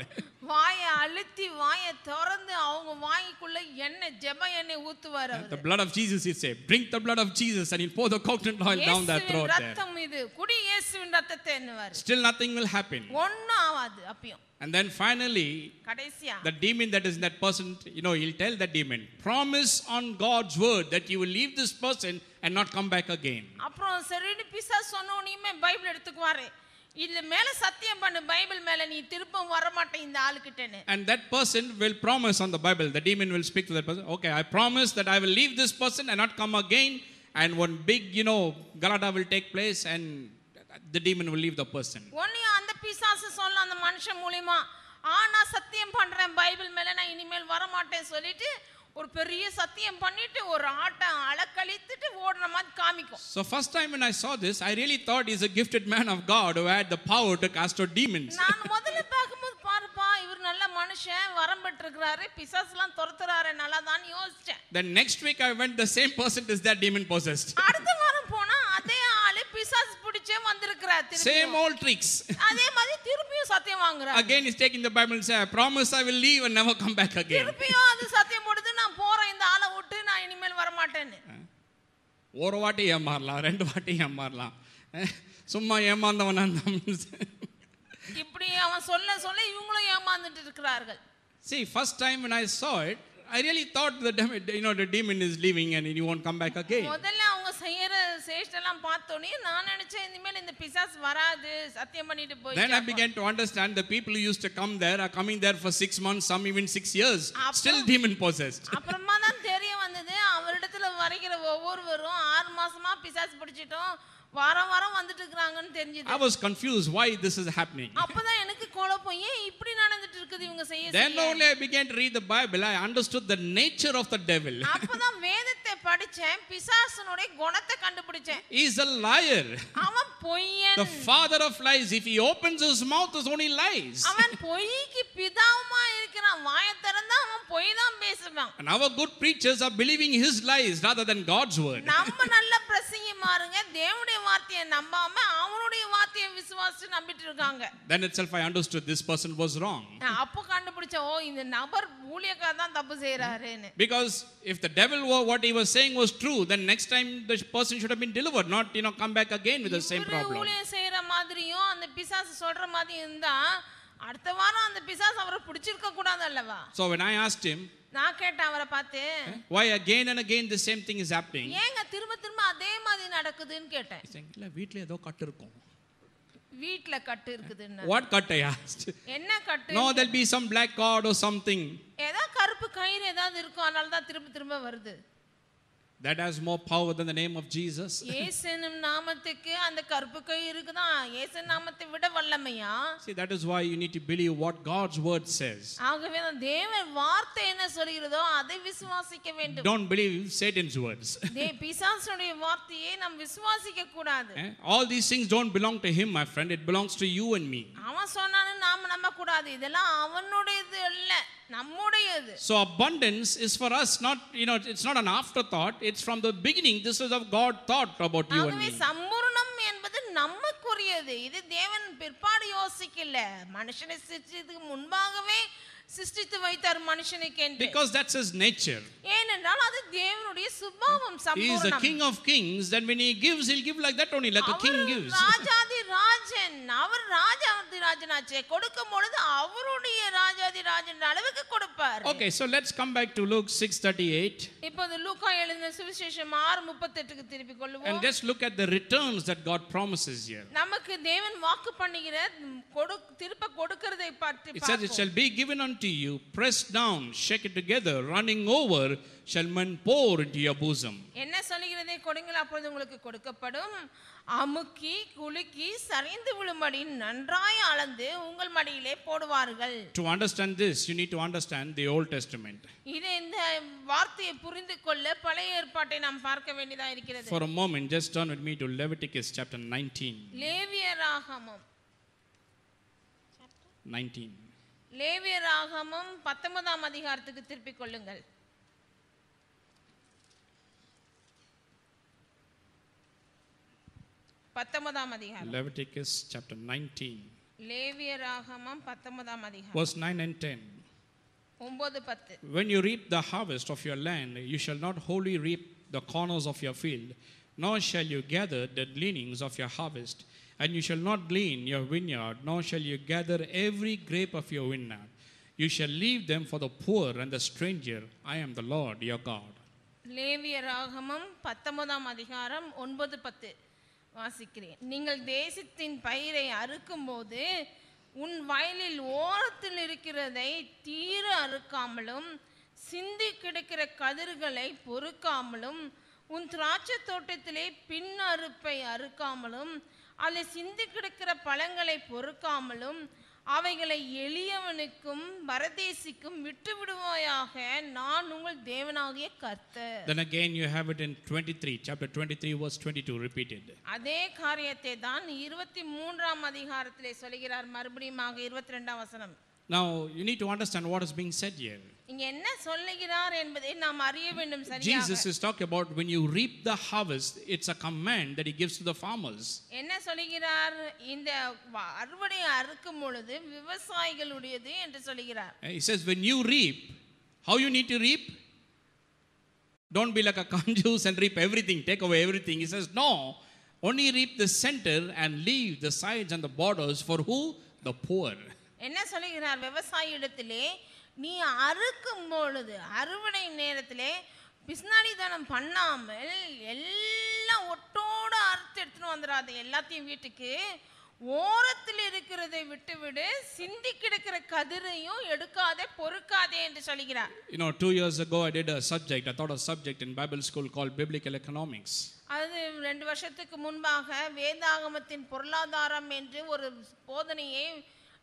வாயை அழுத்தி வாயை திறந்து அவங்க வாய்க்குள்ள எண்ணெய் ஜெப எண்ணெய் ஊத்துவாரு. The blood of Jesus, he said, drink the blood of Jesus, and he'll pour the coconut oil down their throat. ரத்தம் இது, குடி இயேசுவின் ரத்தத்தை என்னவாரு. Still nothing will happen. ஒண்ணும் ஆகாது அப்பயும். And then finally, கடைசியா the demon that is in that person, you know, he'll tell that demon, promise on God's word that you will leave this person and not come back again. அப்புறம் சரின்னு பிசாசு சொன்னோனே Bible எடுத்துக்குவாரு. இல்ல மேல சத்தியம் பண்ணு Bible மேல நீ திருப்பம் வர மாட்டே இந்த ஆளுகிட்டனே. And that person will promise on the Bible. The demon will speak to that person. Okay, I promise that I will leave this person and not come again. And one big, you know, galada will take place and the demon will leave the person. ஒண்ணே அந்த பிசாசு சொல்ல அந்த மனுஷன் மூலமா நான் சத்தியம் பண்றேன் பைபிள் மேல நான் இனிமேல் வர மாட்டேன் சொல்லிட்டு ஒரு பெரிய சத்தியம் பண்ணிட்டு ஒரு ஆட்ட அலக்கழித்துட்டு ஓடுற மாதிரி காமிக்கும். So first time when I saw this, I really thought he's a gifted man of God who had the power to cast out demons. நான் முதல்ல பாக்கும்போது பாருப்பா இவர் நல்ல மனுஷன் வரம் பெற்றிருக்காரு பிசாசுலாம் துரத்துறாரு நல்லா தான் யோசிச்சேன். Then next week I went, the same person is that demon possessed. அடுத்த வாரம் போனா அதே ஆளு பிசாசு பிடிச்சே வந்திருக்காரு திருப்பி. Same old tricks. அதே மாதிரி திருப்பியும் சத்தியம் வாங்குறாரு. Again he's taking the Bible and say, I promise I will leave and never come back again. திருப்பியும் அது சத்தியம் போடுது நான் போறேன் இந்த ஆளை விட்டு நான் இனிமேல் வர மாட்டேன்னு. ஒரு வாட்டி ஏமாறலாம், ரெண்டு வாட்டி ஏமாறலாம், சும்மா ஏமாந்தவனா இப்படி அவன் சொல்ல சொல்ல இவங்களும் ஏமாந்துட்டு இருக்கிறார்கள். See, first time when I saw it, I really thought the demon is leaving and he won't come back again. முதல்ல அவங்க செய்யற சேஷ்டெல்லாம் பார்த்தோனே நான் நினைச்சேன் இனிமேல் இந்த பிசாசு வராது சத்தியம் பண்ணிட்டு போய். Then I began to understand the people who used to come there are coming there for 6 months, some even 6 years, still demon possessed. அப்புறமா தான் தெரிய வந்தது அவரிடத்துல வருகிற ஒவ்வொருவரும் 6 மாசமா பிசாசு பிடிச்சிட்டோம் வாரம் வாரம் வந்துட்டு இருக்காங்கன்னு தெரிஞ்சது. I was confused why this is happening. அப்பதான் எனக்கு குழப்பம் ஏன் இப்படி நடந்துட்டு இருக்குது இவங்க செய்ய. Then only I began to read the Bible. I understood the nature of the devil. அப்பதான் வேதத்தை படிச்சேன் பிசாசுனுடைய குணத்தை கண்டுபிடிச்சேன். He is a liar. அவன் பொய்யன். The father of lies. If he opens his mouth, is only lies. அவன் பொய்க்கு பிதாவுமா இருக்கிறான். வாயை திறந்தா அவன் பொய் தான் பேசுவான். And our good preachers are believing his lies rather than God's word. நம்ம நல்ல பிரசங்கிமாருங்க தேவனுடைய வார்த்தையை நம்பாம அவனுடைய வார்த்தையை விசுவாசிச்சு நம்பிட்டு இருக்காங்க. Then itself I understood this person was wrong. அப்போ கண்டுபிடிச்ச இந்த நபர் ஊழியக்காரர் தான் தப்பு செய்றாருன்னு. Because if the devil what he was saying was true, then next time the person should have been delivered, not come back again with the same problem. ஊழியம் செய்யற மாதிரியும் அந்த பிசாசு சொல்ற மாதிரி இருந்தா அடுத்த வாரம் அந்த பிசாசு அவரை பிடிச்சிருக்க கூடாது அல்லவா? So when I asked him, நான் கேட்டேன் அவரை பார்த்து why again and again the same thing is happening? ஏங்க திரும்ப திரும்ப அதே மாதிரி நடக்குதுன்னு கேட்டேன். இல்ல வீட்ல ஏதோ கட்டு இருக்கும். வீட்ல கட்டு இருக்குதுன்னா What cut I asked? என்ன கட்டு? No, there'll be some black cord or something. ஏதோ கருப்பு கயிறு ஏதாவது இருக்கும் அதனால தான் திரும்ப திரும்ப வருது. That has more power than the name of Jesus. இயேசுவின் நாமத்துக்கு அந்த கருப்பு கயிறு இருக்குதான். இயேசு நாமத்தை விட வல்லமையா? See, that is why you need to believe what God's word says. ஆகவே தேவன் வார்த்தை என்ன சொல்கிறதோ அதை விசுவாசிக்க வேண்டும். Don't believe Satan's words. பிசாசுடைய வார்த்தையை நாம் விசுவாசிக்க கூடாது. All these things don't belong to him, my friend. It belongs to you and me. அவன் சொன்னானே நாம நம்ப கூடாது. இதெல்லாம் அவனுடையது அல்ல, நம்முடையது. So abundance is for us, not it's not an afterthought. It's from the beginning. This is of God thought about you and me. சம்பூர்ணம் என்பது நமக்குரியது. இது தேவன் பிற்பாடு யோசிக்கல. மனுஷனை சிருஷ்டித்ததுக்கு முன்பாகவே சிருஷ்டித்து வைத்தார் மனுஷனுக்கென்று. Because that's his nature. ஏனென்றால் அது தேவனுடைய சுபாவம் சம்பூர்ணம். He is the king of kings. Then when he gives, he'll give like that only, like a king gives. ராஜாதி ராஜன். அவர் ராஜாதி ராஜனாச்சே. கொடுக்கும் பொழுது அவருடைய ராஜாதி ராஜன் அளவுக்கு கொடுப்பார். Okay, so let's come back to Luke 6:38. இப்போது லூக்கா எழுதின சுவிசேஷம் 6:38க்கு திருப்பி கொள்ளுவோம். And just look at the returns that God promises here. நமக்கு தேவன் வாக்கு பண்ணுகிற திருப்ப கொடுக்கிறதை பற்றி It says, it shall be given unto you, pressed down, shake it together, running over, shall men pour into your bosom. என்ன சொல்கிறதை கொடுங்கள் அப்பொழுது உங்களுக்கு கொடுக்கப்படும். அமுக்கி குலுக்கி சரிந்து விழும்படி நன்றாய் அளந்து உங்கள் மடியிலே போடுவார்கள். To understand this, you need to understand the Old Testament. இந்த வார்த்தையை புரிந்து கொள்ள பழைய ஏற்பாட்டை நாம் பார்க்க வேண்டியதா இருக்கிறது. For a moment, just turn with me to Leviticus chapter 19. லேவியராகமம் 19. லேவியராகமம் 19ஆம் அதிகாரத்துக்கு திருப்பிக் கொள்ளுங்கள். 19ஆம் அதிகாரம். Leviticus chapter 19. லேவியராகமம் 19ஆம் அதிகாரம். Verse 9 and 10. 9-10. When you reap the harvest of your land, you shall not wholly reap the corners of your field, nor shall you gather the gleanings of your harvest. And you shall not glean your vineyard, nor shall you gather every grape of your vineyard. You shall leave them for the poor and the stranger. I am the Lord your God. லேவியராகமம் 19ஆம் அதிகாரம் 9-10 வாசிக்கிறேன். நீங்கள் தேசத்தின் பயிரை அறுக்கும்போது உன் வயலில் ஓரத்தில் இருக்கிறதை தீர அறுக்காமலும் சிந்தி கிடக்கிற கதிர்களை பொறுக்காமலும் உன் திராட்சை தோட்டத்திலே பின் அறுப்பை அறுக்காமலும் அதில் சிந்தி கிடக்கிற பழங்களை பொறுக்காமலும் அவைகளை எளியவனுக்கும் பரதேசிக்கும் விட்டு விடுவாயாக, நான் உங்கள் தேவனாகிய கர்த்தர். Then again you have it in 23, chapter 23 verse 22 repeated. அதே காரியத்தை தான் 23ஆம் அதிகாரத்திலே சொல்கிறார். மறுபடியும் 22ஆம் வசனம். Now you need to understand what is being said here. இங்க என்ன சொல்லுகிறார் என்பதை நாம் அறிய வேண்டும். சரியாக Jesus is talking about when you reap the harvest, it's a command that he gives to the farmers. என்ன சொல்லுகிறார்? இந்த அறுவடை அறுக்கும் பொழுது விவசாயிகளுடையது என்று சொல்லுகிறார். He says when you reap, how you need to reap? Don't be like a conjure and reap everything, take away everything. He says no, only reap the center and leave the sides and the borders for who? The poor. என்ன சொல்லுகிறார்? விவசாயியிடத்திலே நீ அறுக்கும் பொழுது அறுவடை நேரத்திலே பிஸ்னாடித்தனம் பண்ணாமல் எல்லாம் ஒட்டோடு அறுத்து எடுத்துன்னு வந்துடாது. எல்லாத்தையும் வீட்டுக்கு ஓரத்தில் இருக்கிறதை விட்டுவிடு, சிந்தி கிடக்கிற கதிரையும் எடுக்காதே பொறுக்காதே என்று சொல்கிறார். You know, 2 years ago I did a subject, I taught a subject in Bible school called Biblical Economics. அது 2 வருஷத்துக்கு முன்பாக வேதாகமத்தின் பொருளாதாரம் என்று ஒரு போதனையை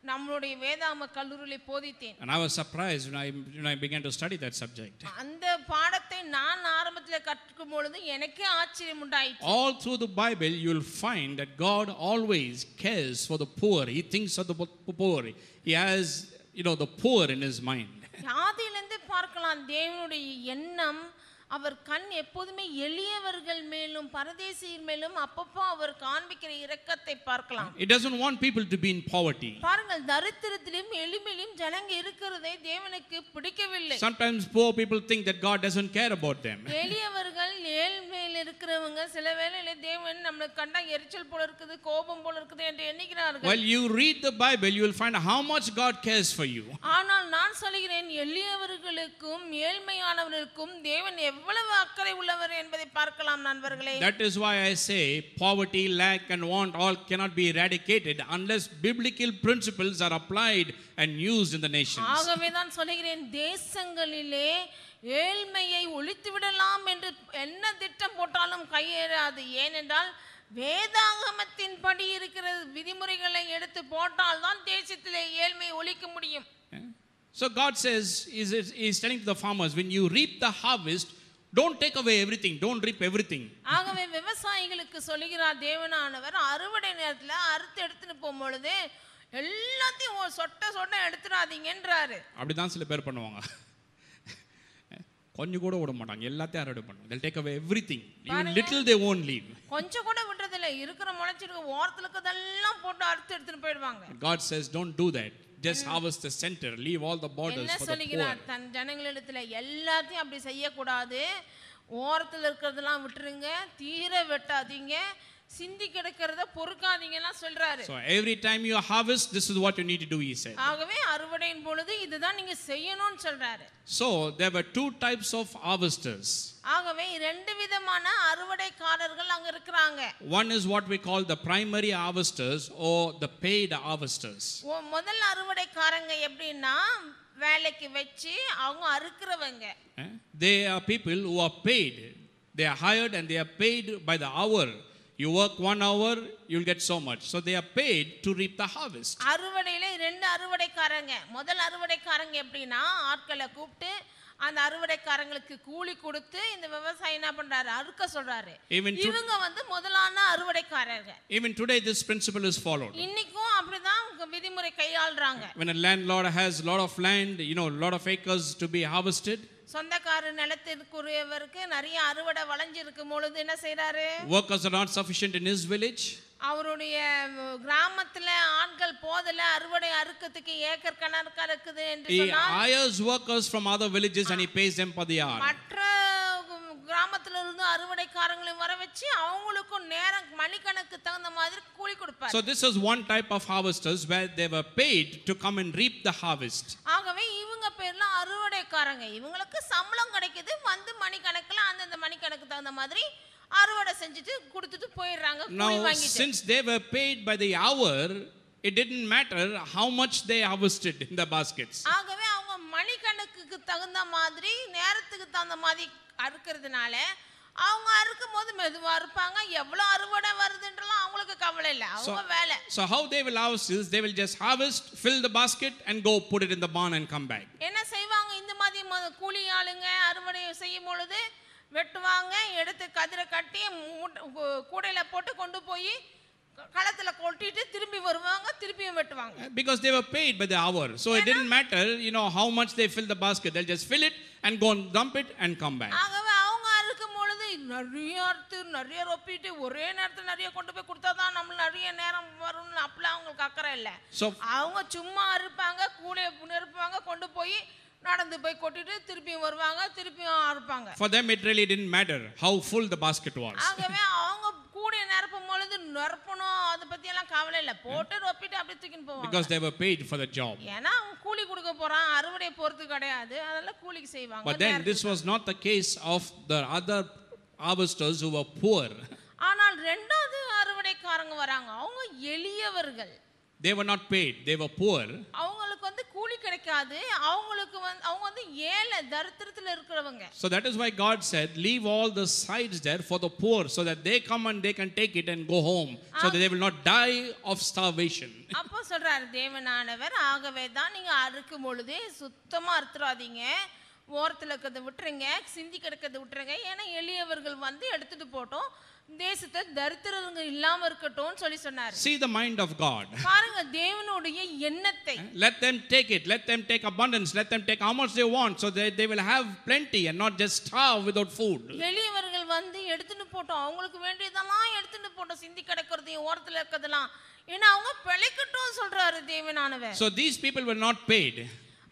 நம்மளுடைய வேதாகம கல்லூரியில் போதித்தேன். And I was surprised when I began to study that subject. அந்த பாடத்தை நான் ஆரம்பத்தில் கற்றுக்கும் பொழுது எனக்கே ஆச்சரியம் உண்டாயிற்று. All through the Bible you will find that God always cares for the poor. He thinks of the poor. He has, the poor in his mind. ஆதியிலிருந்து பார்க்கலாம் தேவனுடைய எண்ணம், அவர் கண் எப்போதுமே எளியவர்கள் மேலும் பரதேசியர் மேலும் அப்பப்போ அவர் காண்பிக்கிற இரக்கத்தை பார்க்கலாம். He doesn't want people to be in poverty. பாருங்கள், தரித்திரத்திலும் எளிமையிலும் ஜனங்க இருக்கிறதை தேவனுக்கு பிடிக்கவில்லை. Sometimes poor people think that God doesn't care about them. எளியவர்கள் ஏழ்மையில் இருக்கிறவங்க சில வேளையில தேவன் நம்மளை கண்டா எரிச்சல் போல இருக்குது, கோபம் போல இருக்குது என்று எண்ணுகிறார்கள். While you read the Bible, you will find how much God cares for you. ஆனால் நான் சொல்கிறேன், எளியவர்களுக்கும் ஏழ்மையானவர்களுக்கும் தேவன் எவ்வளவு அக்கறை உள்ளவர் என்பதை பார்க்கலாம் நண்பர்களே. That is why I say poverty, lack and want all cannot be eradicated unless biblical principles are applied and used in the nations. ஆகவே தான் சொல்கிறேன், தேசங்களிலே ஏழ்மையை ஒழித்து விடலாம் என்று என்ன திட்டம் போட்டாலும் கையேறாது. ஏனென்றால் வேதாகமத்தின் படி இருக்கிற விதிமுறைகளை எடுத்து போட்டால் தான் தேசத்திலே ஏழ்மையை ஒழிக்க முடியும். So God says, is telling to the farmers, when you reap the harvest, don't take away everything, don't reap everything. ஆகவே விவசாயிகளுக்கு சொல்கிறார் தேவனானவர், அறுவடை நேரத்துல அறுத்து எடுத்துட்டு போகும்பொழுது எல்லாத்தையும் சொட்ட எடுத்துடாதீங்கன்றாரு. அப்படிதான் சில பேர் பண்ணுவாங்க, கொஞ்சம் கூட விட மாட்டாங்க, எல்லாத்தையும் அறுவடை பண்ணுவாங்க. They'll take away everything, even little they won't leave. கொஞ்சம் கூட விடுறதில்ல, இருக்கிற முளைச்சிருக்க ஓரத்துல இருக்கதெல்லாம் போட்டு அறுத்து எடுத்துட்டு போயிடுவாங்க. God says don't do that, just harvest the center, leave all the borders for the poor. என்ன சொல்கிறார்? தன் ஜனங்களிடத்துல எல்லாத்தையும் அப்படி செய்யக்கூடாது, ஓரத்துல இருக்கிறதெல்லாம் விட்டுருங்க, தீர வெட்டாதீங்க, சிந்தி கிடக்கிறத பொறுக்காதீங்கன்னா சொல்றாரு. So every time you harvest, this is what you need to do, he said. ஆகவே அறுவடையின் பொழுது இதுதான் நீங்க செய்யணும்னு சொல்றாரு. So there were two types of harvesters. ஆகவே ரெண்டு விதமான அறுவடைக்காரர்கள் அங்க இருக்காங்க. One is what we call the primary harvesters or the paid harvesters. முதல் அறுவடைக்காரங்க எப்படின்னா வேலைக்கு வெச்சு அவங்க அறுக்குறவங்க. They are people who are paid. They are hired and they are paid by the hour. You work 1 hour, you'll get so much. So they are paid to reap the harvest. அறுவடையில ரெண்டு அறுவடைக்காரங்க. முதல் அறுவடைக்காரங்க எப்படின்னா ஆட்களை கூப்பிட்டு அந்த அறுவடைக்காரங்களுக்கு கூலி கொடுத்து இந்த விவசாயி என்ன பண்றாரு, அறுக்க சொல்றாரு. இவங்க வந்து முதலான அறுவடைக்காரர்கள். Even today this principle is followed. இன்னைக்கும் அப்படிதான் விதிமுறை கையாள்றாங்க. When a landlord has a lot of land, lot of acres to be harvested, சொந்தக்கார நிலத்திற்குரியவருக்கு நிறைய அறுவடை வளைஞ்சிருக்கும் பொழுது என்ன செய்றாரு, workers are not sufficient in his village, அவருடைய கிராமத்துல ஆட்கள் போதல அறுவடை அறுக்கிறதுக்கு ஏக்கர் கணக்கா இருக்குது என்று சொன்னா, he hires workers from other villages and he pays them per the hour. மற்ற கிராமத்துல இருந்து அறுவடைக்காரங்களை வர வச்சு அவங்களுக்கு நேரம் மணிக்கணக்கு தகுந்த மாதிரி கூலி கொடுப்பார். So this is one type of harvesters where they were paid to come and reap the harvest. ஆகவே இவங்க பேர்ல அறுவடைக்காரங்க. இவங்களுக்கு சம்பளம் கிடைக்குது, வந்து மணிக்கணக்குல அந்த மணிக்கணக்கு தகுந்த மாதிரி அறுவடை செஞ்சுட்டு கொடுத்துட்டு போயிடுறாங்க கூலி வாங்கிட்டு. Now since they were paid by the hour, it didn't matter how much they harvested in the baskets. ஆகவே அவங்க மணிக்கணக்குக்கு தகுந்த மாதிரி நேரத்துக்கு தகுந்த மாதிரி அறுக்கிறதுனால அவங்க அறுக்கும் போது மெதுவா இருப்பாங்க. எவ்வளவு அறுவடை வருதுன்றலாம் அவங்களுக்கு கவலை இல்ல, அவங்க வேலை. So how they will harvest is they will just harvest, fill the basket and go put it in the barn and come back. என்ன செய்வாங்க, இந்த மாதிரி கூலி ஆளுங்க அறுவடை செய்யும் பொழுது வெட்டுவாங்க, எடுத்து கதிரை கட்டி கூடையில போட்டு கொண்டு போய் களத்துல கொட்டிட்டு திரும்பி வருவாங்க, திருப்பியும் வெட்டுவாங்க. Because they were paid by the hour, so it didn't matter how much they fill the basket. They'll just fill it and go and dump it and come back. ஆகவே அவங்க அறுக்கும் பொழுது நிறைய ரொப்பிட்டு ஒரே நேரத்துல நிறைய கொண்டு போய் கொடுத்தாதான் நம்ம நிறைய நேரம் வரும்னு அப்பலாம் அவங்களுக்கு அக்கறை இல்ல. அவங்க சும்மா அறுப்பாங்க, கூடைய நெருப்பாங்க, கொண்டு போய் நடந்து போய் கொட்டிட்டு திருப்பியும் வருவாங்க, திருப்பியும் அறுப்பாங்க. For them it really didn't matter how full the basket was. ஆகவே அவங்க கூடைய நிரப்பும் பொழுது நிரப்பணும் அத பத்தி எல்லாம் கவலை இல்ல, போட்டு ரொப்பிட்டு அப்படியே தூக்கிட்டு போவாங்க. Because they were paid for the job. ஏன்னா அவங்க கூலி கொடுக்க போறான், அறுவடை பொறுத்து கிடையாது, அதனால கூலிக்கு செய்வாங்க. But then this was not the case of the other harvesters who were poor. ஆனால் இரண்டாவது அறுவடைக்காரங்க வராங்க, அவங்க எளியவர்கள். They were not paid, they were poor. அவங்களுக்கு வந்து கூலி கிடைக்காது, அவங்களுக்கு அவங்க வந்து ஏழை தரித்திரத்துல இருக்கிறவங்க. So that is why God said leave all the sides there for the poor so that they come and they can take it and go home so that they will not die of starvation. அப்போ சொல்றாரு தேவனானவர், ஆகவே தான் நீங்க அறுக்கும் பொழுது சுத்தமா அறுத்துறாதீங்க, ஓரத்துல இருக்கிறத விட்டுருங்க, சிந்தி கிடக்கிறத விட்டுருங்க, ஏன்னா எளியவர்கள் வந்து எடுத்துட்டு போட்டோம், தேசத்தை தரித்திரங்க இல்லாம இருக்கட்டும் சொல்லி சொன்னார். See the mind of God. பாருங்க தேவனுடைய எண்ணத்தை. Let them take it, let them take abundance, let them take how much they want so that they will have plenty and not just starve without food. எளியவர்கள் வந்து எடுத்துட்டு போட்டோம், அவங்களுக்கு வேண்டியதெல்லாம் எடுத்துட்டு போட்டோம், சிந்தி கிடக்கிறதையும் ஓரத்துல இருக்கிறதெல்லாம், ஏன்னா அவங்க பிழைக்கட்டும் சொல்றாரு தேவனானவர். So these people were not paid.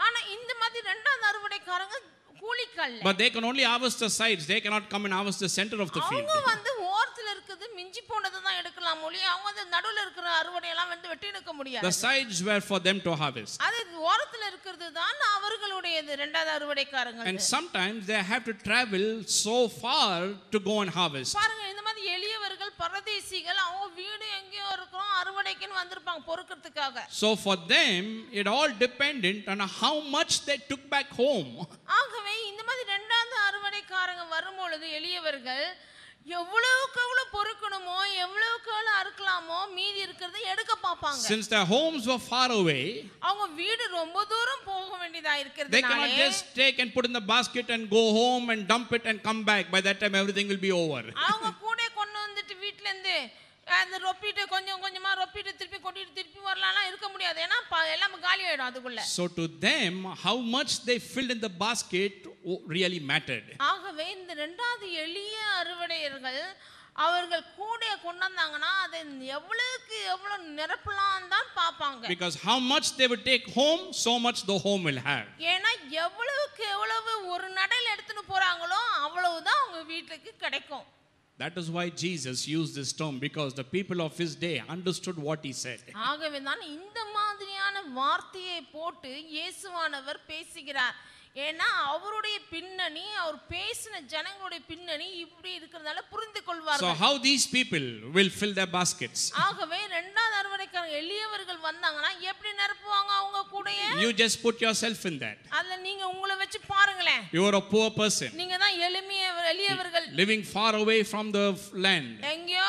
ஆனா இந்த மாதிரி இரண்டாவது அறுவடைக்காரங்க கூலிக்கல்ல. But they can only harvest the sides, they cannot come and harvest the center of the field. அவங்க வந்து ஓரத்துல இருக்குது மிஞ்சி போனதை தான் எடுக்கலாம் ஒளி, அவங்க வந்து நடுவுல இருக்கிற அறுவடை எல்லாம் வந்து வெட்டி எடுக்க முடியாது. The sides were for them to harvest. அது ஓரத்துல இருக்கிறது தான் அவர்களுடையது இரண்டாவது அறுவடைக்காரங்க. And sometimes they have to travel so far to go and harvest. பாருங்க இந்த மாதிரி எளியவர்கள் பரதேசிகள், அவங்க வீடு எங்கேயோ இருக்கும், அறுவடைக்குன்னு வந்திருப்பாங்க பொறுக்கிறதுக்காக. So for them it all dependent on how much they took back home. ஆகவே இந்த மாதிரி இரண்டாவது அறுவடைக்காரங்க வரும்பொழுது எளியவர்கள் எவ்வளவுக்கு எவ்வளவு பொறுக்கணுமோ எவ்வளவுக்கு எவ்வளவு அறுக்கலாமோ மீதி இருக்கிறதை எடுக்க பார்ப்பாங்க. Since their homes were far away, அவங்க வீடு ரொம்ப தூரம் போக வேண்டியதா இருக்கிறதுனால they cannot just take and put in the basket and go home and dump it and come back. By that time everything will be over. அவங்க கூட கொண்டு வந்துட்டு வீட்ல இருந்து அந்த ரொப்பிட்டு கொஞ்சம் கொஞ்சமா ரொப்பிட்டு திருப்பி கொட்டிட்டு திருப்பி வரலாம் இருக்க முடியாது, ஏன்னா எல்லாம் காலி ஆயிடும் அதுக்குள்ள. So to them how much they filled in the basket really mattered. ஆகவே இந்த இரண்டாவது எளிய அறுவடையர்கள் அவர்கள் கூட கொண்டாந்தாங்கன்னா அதை எவ்வளவுக்கு எவ்வளவு நிரப்பலாம் தான் பாப்பாங்க. Because how much they would take home, so much the home will have. ஏன்னா எவ்வளவுக்கு எவ்வளவு ஒரு நடையில எடுத்துட்டு போறாங்களோ அவ்வளவுதான் அவங்க வீட்டுக்கு கிடைக்கும். That is why Jesus used this term, because the people of his day understood what he said. ஆகவே தான் இந்த மாதிரியான வார்த்தையை போட்டு இயேசுவானவர் பேசுகிறார். ஏன்னா அவருடைய பின்னணி, அவர் பேசின ஜனங்களுடைய பின்னணி இப்படி இருக்கிறதால புரிந்து கொள்வார்கள். So how these people will fill their baskets? ஆகவே இரண்டாவது அறுவடைக்காரங்க எளியவர்கள் வந்தாங்கன்னா எப்படி நிரப்புவாங்க அவங்க கூடைய? You just put yourself in that. அதுல நீங்க உங்களை வச்சு பாருங்களேன். You are a poor person. நீங்க தான் எளியவர்கள், living far away from the land. எங்கயோ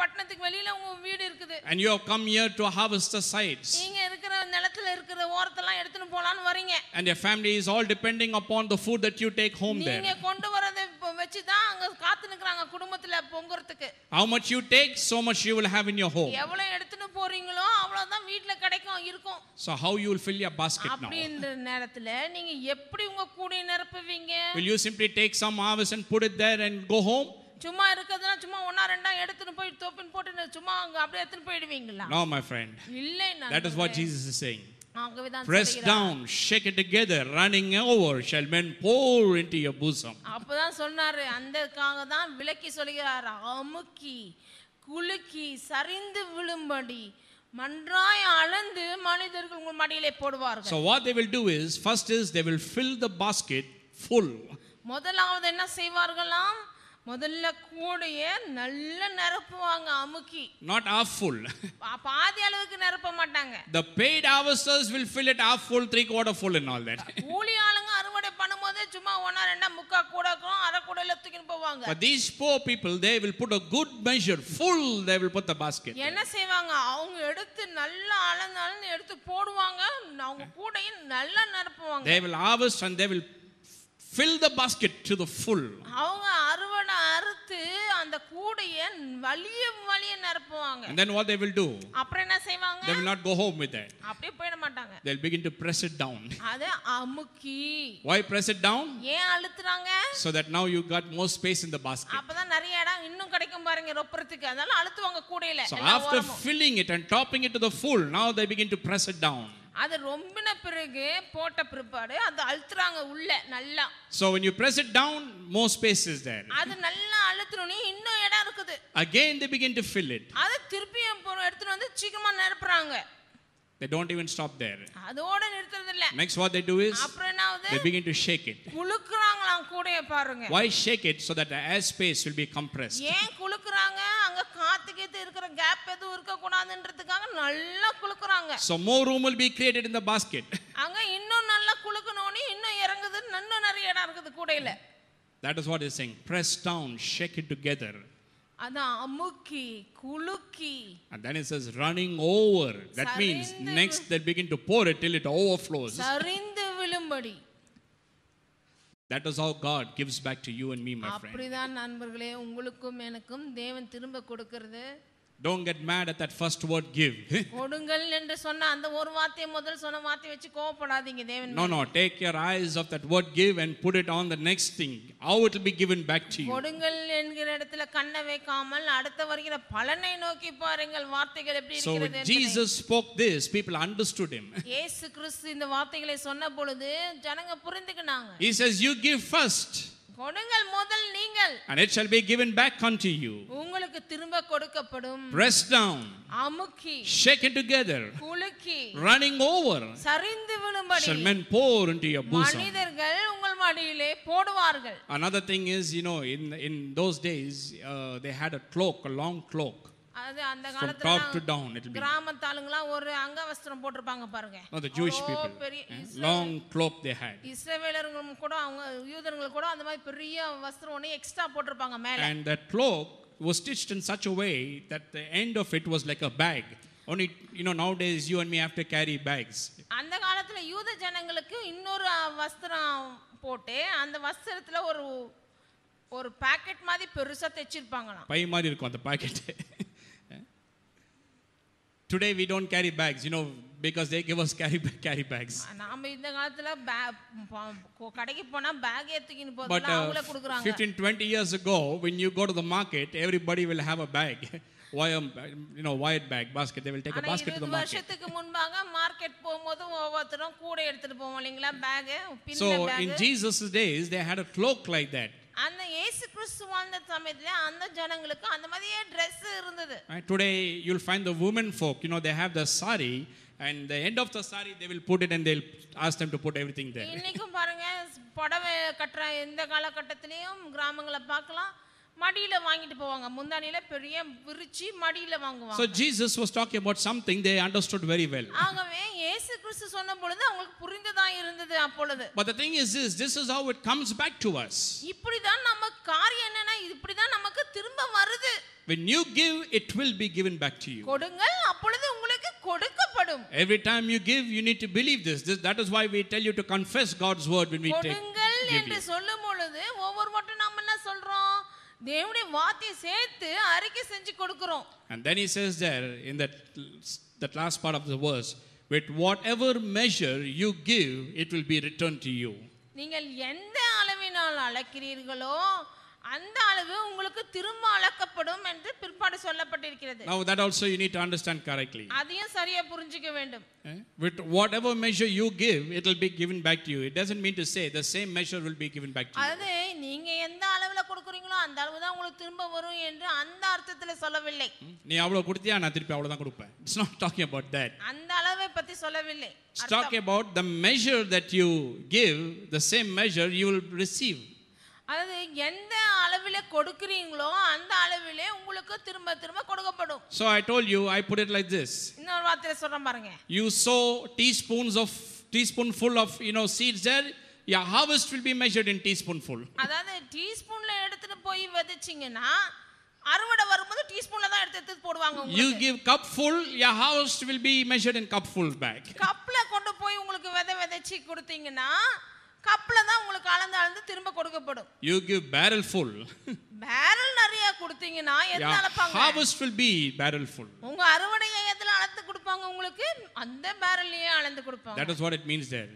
பட்டணத்துக்கு வெளியில உங்க வீடு இருக்குது. And you have come here to harvest the sides. நீங்க இருக்கிற நிலத்துல இருக்கிற ஓரத்தெல்லாம் எடுத்துட்டு போலாம்னு வரீங்க. And your family is all depending upon the food that you take home there. நீங்க கொண்டு வரதை வச்சு தான் அங்க காத்து நிக்கறாங்க குடும்பத்துல பொங்கறதுக்கு. How much you take, so much you will have in your home. எவ்வளவு எடுத்துட்டு போறீங்களோ அவ்வளவுதான் வீட்ல கிடைக்கும் இருக்கும். So how you will fill your basket now? அப்படின்ற நேரத்துல நீங்க எப்படி உங்க கூடைய நிரப்புவீங்க? Will you simply take some harvest and put it there and go home? சும்மா இருக்கதனா சும்மா ஒண்ணா ரெண்டா எடுத்துட்டு போய் தோப்பின் போட்டு சும்மா அங்க அப்படியே எடுத்துட்டு போய்டுவீங்களா? No, my friend. இல்லை நான். That is what Jesus is saying. ஆகவேதான் Press down, shake it together, running over, shall men pour into your bosom. அப்பதான் சொன்னாரு, அந்தக்காக தான் விளக்கி சொல்கிறார், அமுக்கி குலுக்கி சரிந்து விழும்படி மன்றாய் அளந்து மனிதர்கள் உங்கள் மடியிலே போடுவார்கள். So what they will do is, first is they will fill the basket full. முதலாவது என்ன செய்வார்களாம்? முதல்ல கூடைய நல்ல நிரப்புவாங்க அமுக்கி. Not half full. பாதி அளவுக்கு நிரப்ப மாட்டாங்க. The paid harvesters will fill it half full, 3/4 full and all that. கூலி ஆளுங்க அறுவடை பண்ணும்போது சும்மா ஒண்ணா ரெண்டா முக்கா கூடக்கும் அரை கூடையில தூக்கிட்டு போவாங்க. But these poor people, they will put a good measure full, they will put the basket. என்ன செய்வாங்க? அவங்க எடுத்து நல்லா அளந்து எடுத்து போடுவாங்க. அவங்க கூடையை நல்லா நிரப்புவாங்க. They will harvest and they will fill the basket to the full. அவங்க அறுவடை அறுத்து அந்த கூடையை வலிய நிரப்புவாங்க. And then what they will do? அப்புறம் என்ன செய்வாங்க? They will not go home with that. அப்படியே போய்ட மாட்டாங்க. They'll begin to press it down. அத அமுக்கி. Why press it down? ஏன் அழுத்துறாங்க? So that now you got more space in the basket. அப்பதான் நிறைய இடம் இன்னும் கிடைக்கும் பாருங்க ரொப்பறதுக்கு. அதனால அழுத்துவாங்க கூடையில. So after filling it and topping it to the full, now they begin to press it down. அது ரொம்பின பிறகு போட்ட பிற்பாடு அது அழுத்துறாங்க உள்ள நல்லா. So when you press it down, more space is there. அது நல்லா அழுத்துறனே இன்னும் இடம் இருக்குது. Again they begin to fill it. அது திருப்பியும் எடுத்துட்டு வந்து சீக்கிரமா நிரப்புறாங்க. They don't even stop there. அதோட நிறுத்துறது இல்ல. Next what they do is, அப்புறம் என்னாவது? they begin to shake it. குலுக்குறாங்களாம் கூடைய பாருங்க. Why shake it? So that the air space will be compressed. ஏன் குலுக்குறாங்க? அங்க காத்துக்கு இருக்கிற கேப் எதுவும் இருக்க கூடாதுன்றதுக்காக நல்லா குலுக்குறாங்க. So more room will be created in the basket. அங்க இன்னும் நல்லா குலுக்குனோனே இன்னும் இறங்குது, இன்னும் நிறைய இடம் இருக்குது கூடையில. That is what he is saying. Press down, shake it together. அதான் அமுக்கி குலுக்கி. And then it says running over. That means next they begin to pour it till it overflows. சரிந்து விழும்படி. That is how God gives back to you and me, my friend. அப்படிதான் நண்பர்களே உங்களுக்கும் எனக்கும் தேவன் திரும்ப கொடுக்கிறது. Don't get mad at that first word give. கொடுங்கள் என்று சொன்ன அந்த ஒரு வார்த்தையை முதல் சொன்ன வார்த்தையை வச்சு கோவப்படாதீங்க தேவன். No, take your eyes off that word give and put it on the next thing. How it will be given back to you. கொடுங்கள் என்கிற இடத்துல கண்ணை வைக்காமல் அடுத்து வருகிற பலனை நோக்கி பாருங்கள் வார்த்தைகள் எப்படி இருக்கிறது. So when Jesus spoke this, people understood him. இயேசு கிறிஸ்து இந்த வார்த்தைகளை சொன்ன பொழுது ஜனங்க புரிந்துக்கினாங்க. He says you give first. கொடுங்கள் முதல் நீங்கள். And it shall be given back unto you. உங்களுக்கு திரும்ப கொடுக்கப்படும். Press down. அமுக்கி. Shake it together. குலுக்கி. Running over. சரிந்து விழும்படி. Shall men pour into your bosom. மனிதர்கள் உங்கள் மடியிலே போடுவார்கள். Another thing is, in those days, they had a cloak, a long cloak. அது அந்த From top to காலத்துல down it will be. கிராமத்தாளுங்களா ஒரு அங்கவஸ்திரம் போட்டுருப்பாங்க பாருங்க. No, the Jewish people. Long cloak they had. இஸ்ரவேலர்களும் கூட அவங்க யூதர்கள் கூட அந்த மாதிரி பெரிய வஸ்திரம் ஒண்ணே எக்ஸ்ட்ரா போட்டுருப்பாங்க மேல. And that cloak was stitched in such a way that the end of it was like a bag. Only nowadays you and me have to carry bags. அந்த காலத்துல யூத ஜனங்களுக்கு இன்னொரு வஸ்திரம் போட்டு அந்த வஸ்திரத்துல ஒரு பாக்கெட் மாதிரி பெருசா தைச்சிருப்பாங்களாம். பை மாதிரி இருக்கும் அந்த packet. Today we don't carry bags, because they give us carry bags. நாம இந்த காலத்துல கடைக்கு போனா பேக் ஏத்துக்கின்னு போறதுல But அவங்களே குடுக்குறாங்க. 15-20 years ago, when you go to the market, everybody will have a bag. Wired bag, basket. They will take a basket to the market. வருஷத்துக்கு முன்பாக மார்க்கெட் போகும்போது ஒவ்வொருத்தரும் கூட எடுத்துட்டு போவோம் இல்லீங்களா பேக் பின்ன So bag. in Jesus' days, they had a cloak like that. அந்த இயேசு கிறிஸ்து வாழ்ந்த சமயத்துல அந்த ஜனங்களுக்கு அந்த மாதிரியே Dress இருந்தது. Today you'll find the women folk, they have the sari, and the end of the sari they will put it and they'll ask them to put everything there. இன்னைக்கும் பாருங்க புடவை கட்டற இந்த காலகட்டத்திலயும் கிராமங்கள பார்க்கலாம் மடியில வாங்கிட்டு போவாங்க. முந்தானில பெரிய விரிச்சி மடியில வாங்குவாங்க. So Jesus was talking about something they understood very well. ஆகவே இயேசு கிறிஸ்து சொன்ன பொழுது அவங்களுக்கு புரிந்ததா இருந்தது அப்பொழுது. But the thing is this is how it comes back to us. இப்படி தான் நம்ம காரியம் என்னன்னா இப்படி தான் நமக்கு திரும்ப வருது. When you give, it will be given back to you. கொடுங்கள் அப்பொழுது உங்களுக்கு கொடுக்கப்படும். கொடுக்கப்படும். Every time you give, you need to believe this. That is why we tell you to confess God's word when we take. கொடுங்கள் என்று சொல்லும் பொழுது ஒவ்வொரு மட்டும் நாம என்ன சொல்றோம்? தேவனுடைய வார்த்தையை சேர்த்து அறிக்கை செஞ்சு கொடுக்கிறோம். And then he says there in that last part of the verse, with whatever measure you give, it will be returned to you. நீங்கள் எந்த அளவினால் அளக்கிறீர்களோ அந்த அளவு உங்களுக்கு திரும்ப அளக்கப்படும் என்று பிற்பாடு சொல்லப்பட்டிருக்கிறது. Now that also you need to understand correctly. அதையும் சரியா புரிஞ்சிக்க வேண்டும். With whatever measure you give, it will be given back to you. It doesn't mean to say the same measure will be given back to you. அது நீங்க எந்த அளவுல கொடுக்குறீங்களோ அந்த அளவு தான் உங்களுக்கு திரும்ப வரும் என்று அந்த அர்த்தத்துல சொல்லவில்லை. நீ அவ்வளவு கொடுத்தியா நான் திருப்பி அவ்வளவு தான் கொடுப்பேன். It's not talking about that. அந்த அளவை பத்தி சொல்லவில்லை. It's talking about the measure that you give, the same measure you will receive. அது எந்த அளவிலே கொடுக்கிறீங்களோ அந்த அளவிலே உங்களுக்கு திரும்ப திரும்ப கொடுக்கப்படும். So I told you, I put it like this. இன்னொரு வார்த்தையில சொல்றேன் பாருங்க. You sow teaspoonful of seeds there, your harvest will be measured in teaspoonful. அதாவது டீஸ்பூன்ல எடுத்துட்டு போய் விதைச்சீங்கன்னா அறுவடை வரும்போது டீஸ்பூன்ல தான் எடுத்து போடுவாங்க உங்களுக்கு. You give cupful, your harvest will be measured in cupful bag. கப்ல கொண்டு போய் உங்களுக்கு விதைச்சி கொடுத்தீங்கன்னா கப்ல தான் உங்களுக்கு அளந்து திரும்ப கொடுக்கப்படும். You give barrel full. Barrel நிறைய கொடுத்தீங்கன்னா எதுல அளப்பாங்க? Harvest will be barrel full. உங்க அறுவடையை எதுல அளந்து கொடுப்பாங்க உங்களுக்கு? அந்த பேரல்லையே அளந்து கொடுப்பாங்க. That is what it means there.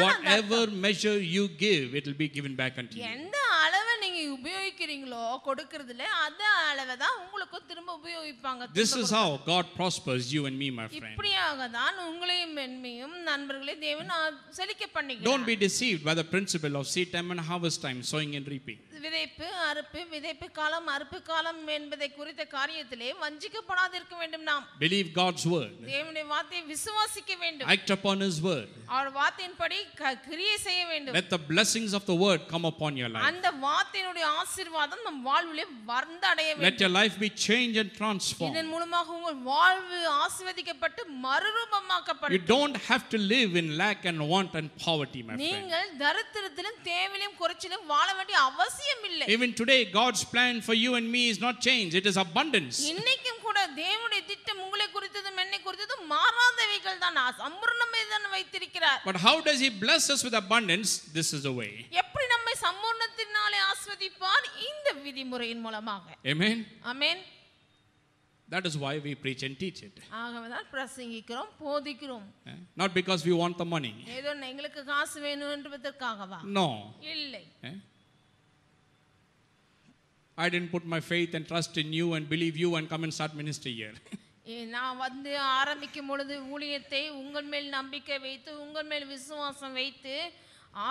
Whatever measure you give, it will be given back unto you. எந்த அளவை நீங்க உபயோகிக்கிறீங்களோ கொடுக்கிறதுல அந்த அளவை தான் உங்களுக்கு திரும்ப உபயோகிப்பாங்க. This is how God prospers you and me, my friend. இப்படியாக தான் உங்களையும் என்னையும் நண்பர்களே தேவன் செழிக்க பண்ணுகிறார். Don't be deceived by the principle of seed time and harvest time, sowing and reaping. விதைப்பு அறுப்பு விதைப்பு காலம் அறுப்பு காலம் என்பதை குறித்த காரியத்திலே வஞ்சிக்கப்படாதிருக்க வேண்டும். நாம் Believe God's word. தேவனுடைய வார்த்தையை விசுவாசிக்க வேண்டும். Act upon his word. அவர் வார்த்தையின்படி கிரியை செய்ய வேண்டும். Let the blessings of the word come upon your life. அந்த வார்த்தையினுடைய ஆசீர்வாதம் நம் வாழ்விலே வந்தடைய வேண்டும். Let your life be changed and transformed. இதன் மூலமாக உங்கள் வாழ்வு ஆசீர்வதிக்கப்பட்டு மறுரூபமாக்கப்படும். You don't have to live in lack and want and poverty, my friend. நீங்கள் தரித்திரத்திலும் தேவையிலும் குறைச்சிலும் வாழ வேண்டிய அவசியம் இல்லை. Even today God's plan for you and me is not changed, it is abundance. இன்னைக்கும் கூட தேவனுடைய திட்டம் உங்களை குறித்ததும் என்னை குறித்ததும் மாறாதவைகள் தான், சம்பூர்ணமே தான் வைத்திருக்கிறார். But how does he bless us with abundance? This is the way. எப்படி நம்மை சம்பூர்ணத்தினாலே ஆசீர்வதிப்பார்? இந்த விதிமுறையின் மூலமாக. Amen. Amen. That is why we preach and teach it. ஆகவேதான் பிரசங்கிக்கிறோம் போதிக்கிறோம். Not because we want the money. ஏதோ எங்களுக்கு காசு வேணும் என்பதற்காகவா? No. இல்லை. I didn't put my faith and trust in you and believe you and come and start ministry here. நான் வந்து ஆரம்பிக்கும் பொழுது ஊழியத்தை உங்கள் மேல் நம்பிக்கை வைத்து உங்கள் மேல் விசுவாசம் வைத்து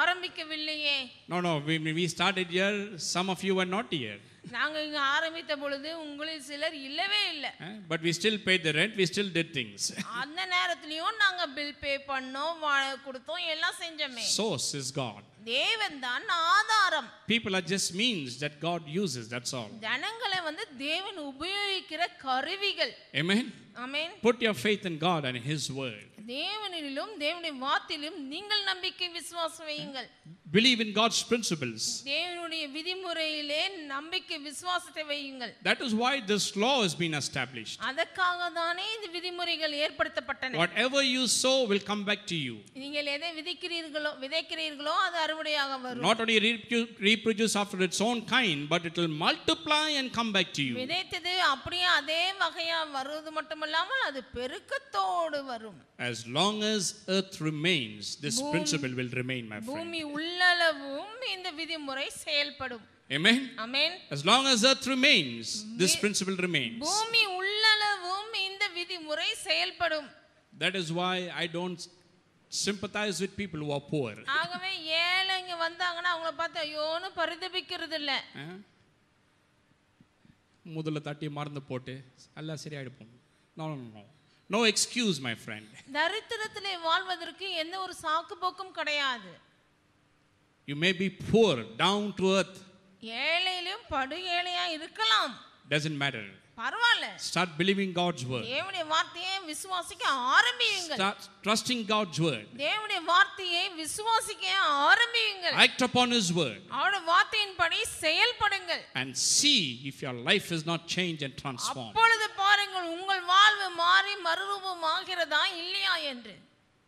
ஆரம்பிக்கவில்லையே. No, we started here, some of you were not here. நாங்க இங்க ஆரம்பித்த பொழுது உங்களில் சிலர் இல்லவே இல்ல. But we still paid the rent, we still did things. அந்த நேரத்துலயும் நாங்க பில் பே பண்ணோம், கொடுத்தோம், எல்லாம் செஞ்சோமே. Source is God. தேவன் தான் ஆதாரம். People are just means that God uses, that's all. ஜனங்களை வந்து தேவன் உபயோகிக்கிற கருவிகள். Amen. Amen. Put your faith in God and his word. தேவனிலும் தேவனுடைய வார்த்தையிலும் நீங்கள் நம்பிக்கை விசுவாசம் வையுங்கள். Believe in God's principles. தேவனுடைய விதிமுறையிலே நம்பிக்கை விசுவாசத்தை வையுங்கள். That is why this law has been established. அதற்காக தானே இந்த விதிமுறைகள் ஏற்படுத்தப்பட்டன. Whatever you sow will come back to you. நீங்கள் எதை விதைக்கிறீர்களோ அது அறுவடையாக வரும். Not only reproduce after its own kind, but it will multiply and come back to you. விதைத்தது அப்படியே அதே வகையா வருவது மட்டுமல்லாமல் அது பெருக்கத்தோடு வரும். As long as earth remains, this principle will remain, my friend. பூமி உள்ளளவும் இந்த விதிமுறை செயல்படும். Amen. Amen. As long as earth remains, this principle remains. பூமி உள்ளளவும் இந்த விதிமுறை செயல்படும். That is why I don't sympathize with people who are poor. ஆகவே ஏழைங்க வந்தாங்கன்னா அவங்கள பார்த்து ஐயோன்னு பரிதபிக்கிறது இல்ல. முதல்ல தட்டி மறந்து போட்டு எல்லாம் சரியாயிடும். No excuse, my friend. தரித்திரத்திலே வாழ்வதற்கு எந்த ஒரு சாக்கு போக்கும் கிடையாது. You may be poor, down to earth. ஏழையிலும் படு ஏழையா இருக்கலாம். Doesn't matter. பரவாயில்ல. Start believing God's word. தேவனுடைய வார்த்தையை விசுவாசிக்க ஆரம்பியுங்கள். Start trusting God's word. தேவனுடைய வார்த்தையை விசுவாசிக்க ஆரம்பியுங்கள். Act upon his word. அவருடைய வார்த்தையின்படி செயல்படுங்கள். And see if your life is not changed and transformed. அப்பொழுது பாருங்கள் உங்கள் வாழ்வு மாறி மறுரூபமாகிறதா இல்லையா என்று.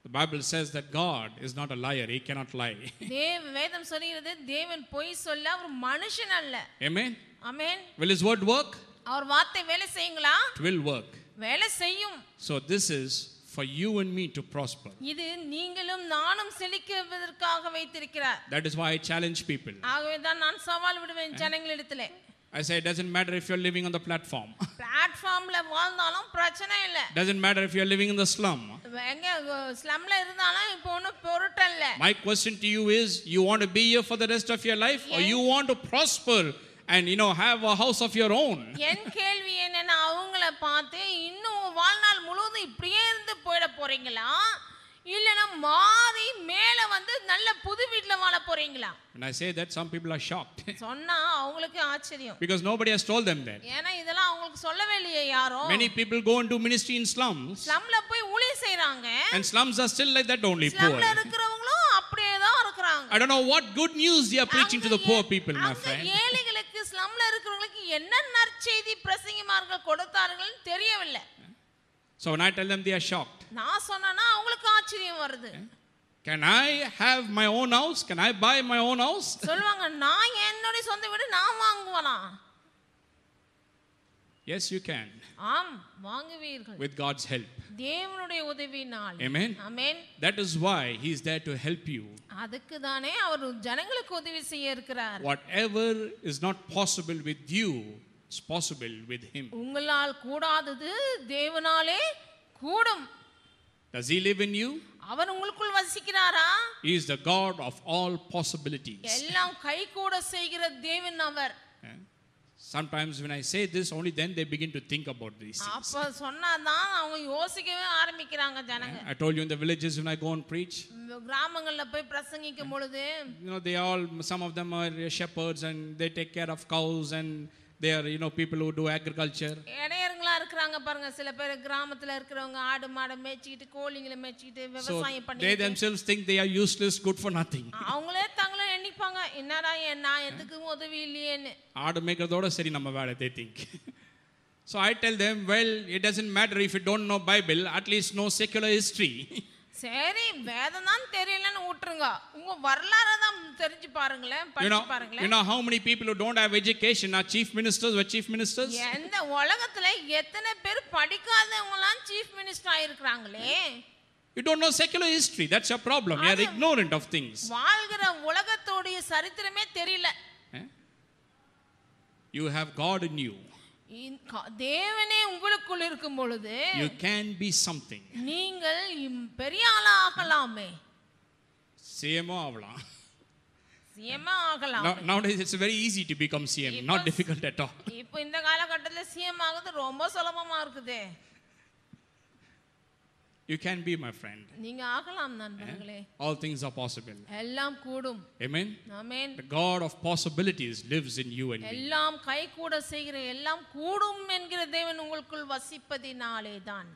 The Bible says that God is not a liar. He cannot lie. வேதம் சொல்கிறது தேவன் பொய் சொல்ல அவர் மனுஷன் அல்ல. Amen. Amen. Will his word work? அவர் வார்த்தை வேலை செய்யுங்களா? It will work. வேலை செய்யும். So this is for you and me to prosper. இது நீங்களும் நானும் செழிக்குவதற்காக வைத்திருக்கிறார். That is why I challenge people. ஆகவே தான் நான் சவால் விடுவேன் ஜனங்களிடத்திலே. I say it doesn't matter if you're living on the platform. பிளாட்ஃபார்ம்ல வாழ்ந்தாலும் பிரச்சனை இல்ல. Doesn't matter if you're living in the slum. எங்க ஸ்லம்ல இருந்தாலும் இப்போ ஒண்ணும் பொருட்டல்ல. My question to you is, you want to be here for the rest of your life, or you want to prosper and have a house of your own? என் கேள்வி என்னன்னா அவங்கள பார்த்து இன்னும் வாழ்நாள் முழுவதும் இப்படியே இருந்து போயிட போறீங்களா இல்லனா மாறி மேல வந்து நல்ல புது வீட்ல வாழ போறீங்களா? And I say that, some people are shocked. சொன்னா அவங்களுக்கு ஆச்சரியம். Because nobody has told them that. ஏனா இதெல்லாம் அவங்களுக்கு சொல்லவே இல்லையே யாரோ. Many people go and do ministry in slums. ஸ்லம்ல போய் ஊழியம் செய்றாங்க. And slums are still like that only, poor. ஸ்லம்ல இருக்கிறவங்களும் அப்படியே தான் இருக்காங்க. I don't know what good news they are preaching to the poor people, my friend. அந்த ஏழைகளுக்கு ஸ்லம்ல இருக்கிறவங்களுக்கு என்ன நற்செய்தி பிரசங்கிமார்கள் கொடுத்தார்கள்னு தெரியவில்லை. So when I tell them, they are shocked. நான் சொன்னா அவங்களுக்கு ஆச்சரியம் வருது. Can I have my own house? Can I buy my own house? சொல்வாங்க நான் என்னோட சொந்த வீடு நான் வாங்குவேனா? Yes, you can. ஆம் வாங்குவீர்கள். With God's help. தேவனுடைய உதவியினால். Amen. Amen. That is why he is there to help you. அதுக்கு தானே அவர் ஜனங்களுக்கு உதவி செய்ய இருக்கிறார். Whatever is not possible with you is possible with him. உங்களால் கூடாதது தேவனாலே கூடும். Does he live in you? அவர் உங்களுக்குள் வசிக்கிறாரா? He is the God of all possibilities. எல்லாம் கைகூட செய்கிற தேவன் அவர். Sometimes when I say this, only then they begin to think about these things. அப்ப சொன்னாதான் அவங்க யோசிக்கவே ஆரம்பிக்கிறாங்க ஜனங்க. I told you in the villages when I go and preach, கிராமங்கள்ல போய் பிரசங்கிக்கும் பொழுது they all, some of them are shepherds and they take care of cows and they are people who do agriculture. இடையர்களா இருக்காங்க பாருங்க, சில பேர் கிராமத்துல இருக்கிறவங்க ஆடு மாடு மேய்ச்சிட்டு கோழிகளை மேய்ச்சிட்டு விவசாயம் பண்ணிட்டு they themselves think they are useless, good for nothing. அவங்களே தங்களை எண்ணிப்பாங்க, என்னடா நான் எதுக்கு உதவி இல்லையேன்னு. ஆடு மேய்க்கிறதோட சரி நம்ம வேலை, they think. So I tell them, well, it doesn't matter if you don't know Bible, at least know secular history. சரி வேதம் தான் தெரியலன்னு விட்டுருங்க, உங்க வரலாறு தான் தெரிஞ்சு பாருங்களேன், படிச்சு பாருங்களேன். You know how many people who don't have education are chief ministers, were chief ministers? இந்த உலகத்துல எத்தனை பேர் படிக்காதவங்கலாம் chief minister ஆயிருக்காங்களே. You don't know secular history, that's your problem. You are ignorant of things. வாழ்கிற உலகத்தோட சரித்திரமே தெரியல. You have God in you. தேவனே உங்களுக்குள் இருக்கும் பொழுது you can be something. நீங்கள் பெரிய ஆளா ஆகலாமே. CMO ஆகலாம். CM ஆகலாம். Nowadays it's very easy to become CM, not difficult at all. இப்போ இந்த காலகட்டத்துல CM ஆகிறது ரொம்ப சுலபமா இருக்குது. You can be, my friend. நீங்க ஆகலாம் நண்பர்களே. All things are possible. எல்லாம் கூடும். Amen. Amen. The God of possibilities lives in you and me. எல்லாம் கைகூட செய்கிற எல்லாம் கூடும் என்கிற தேவன் உங்களுக்குள் வசிப்பதினாலே தான்.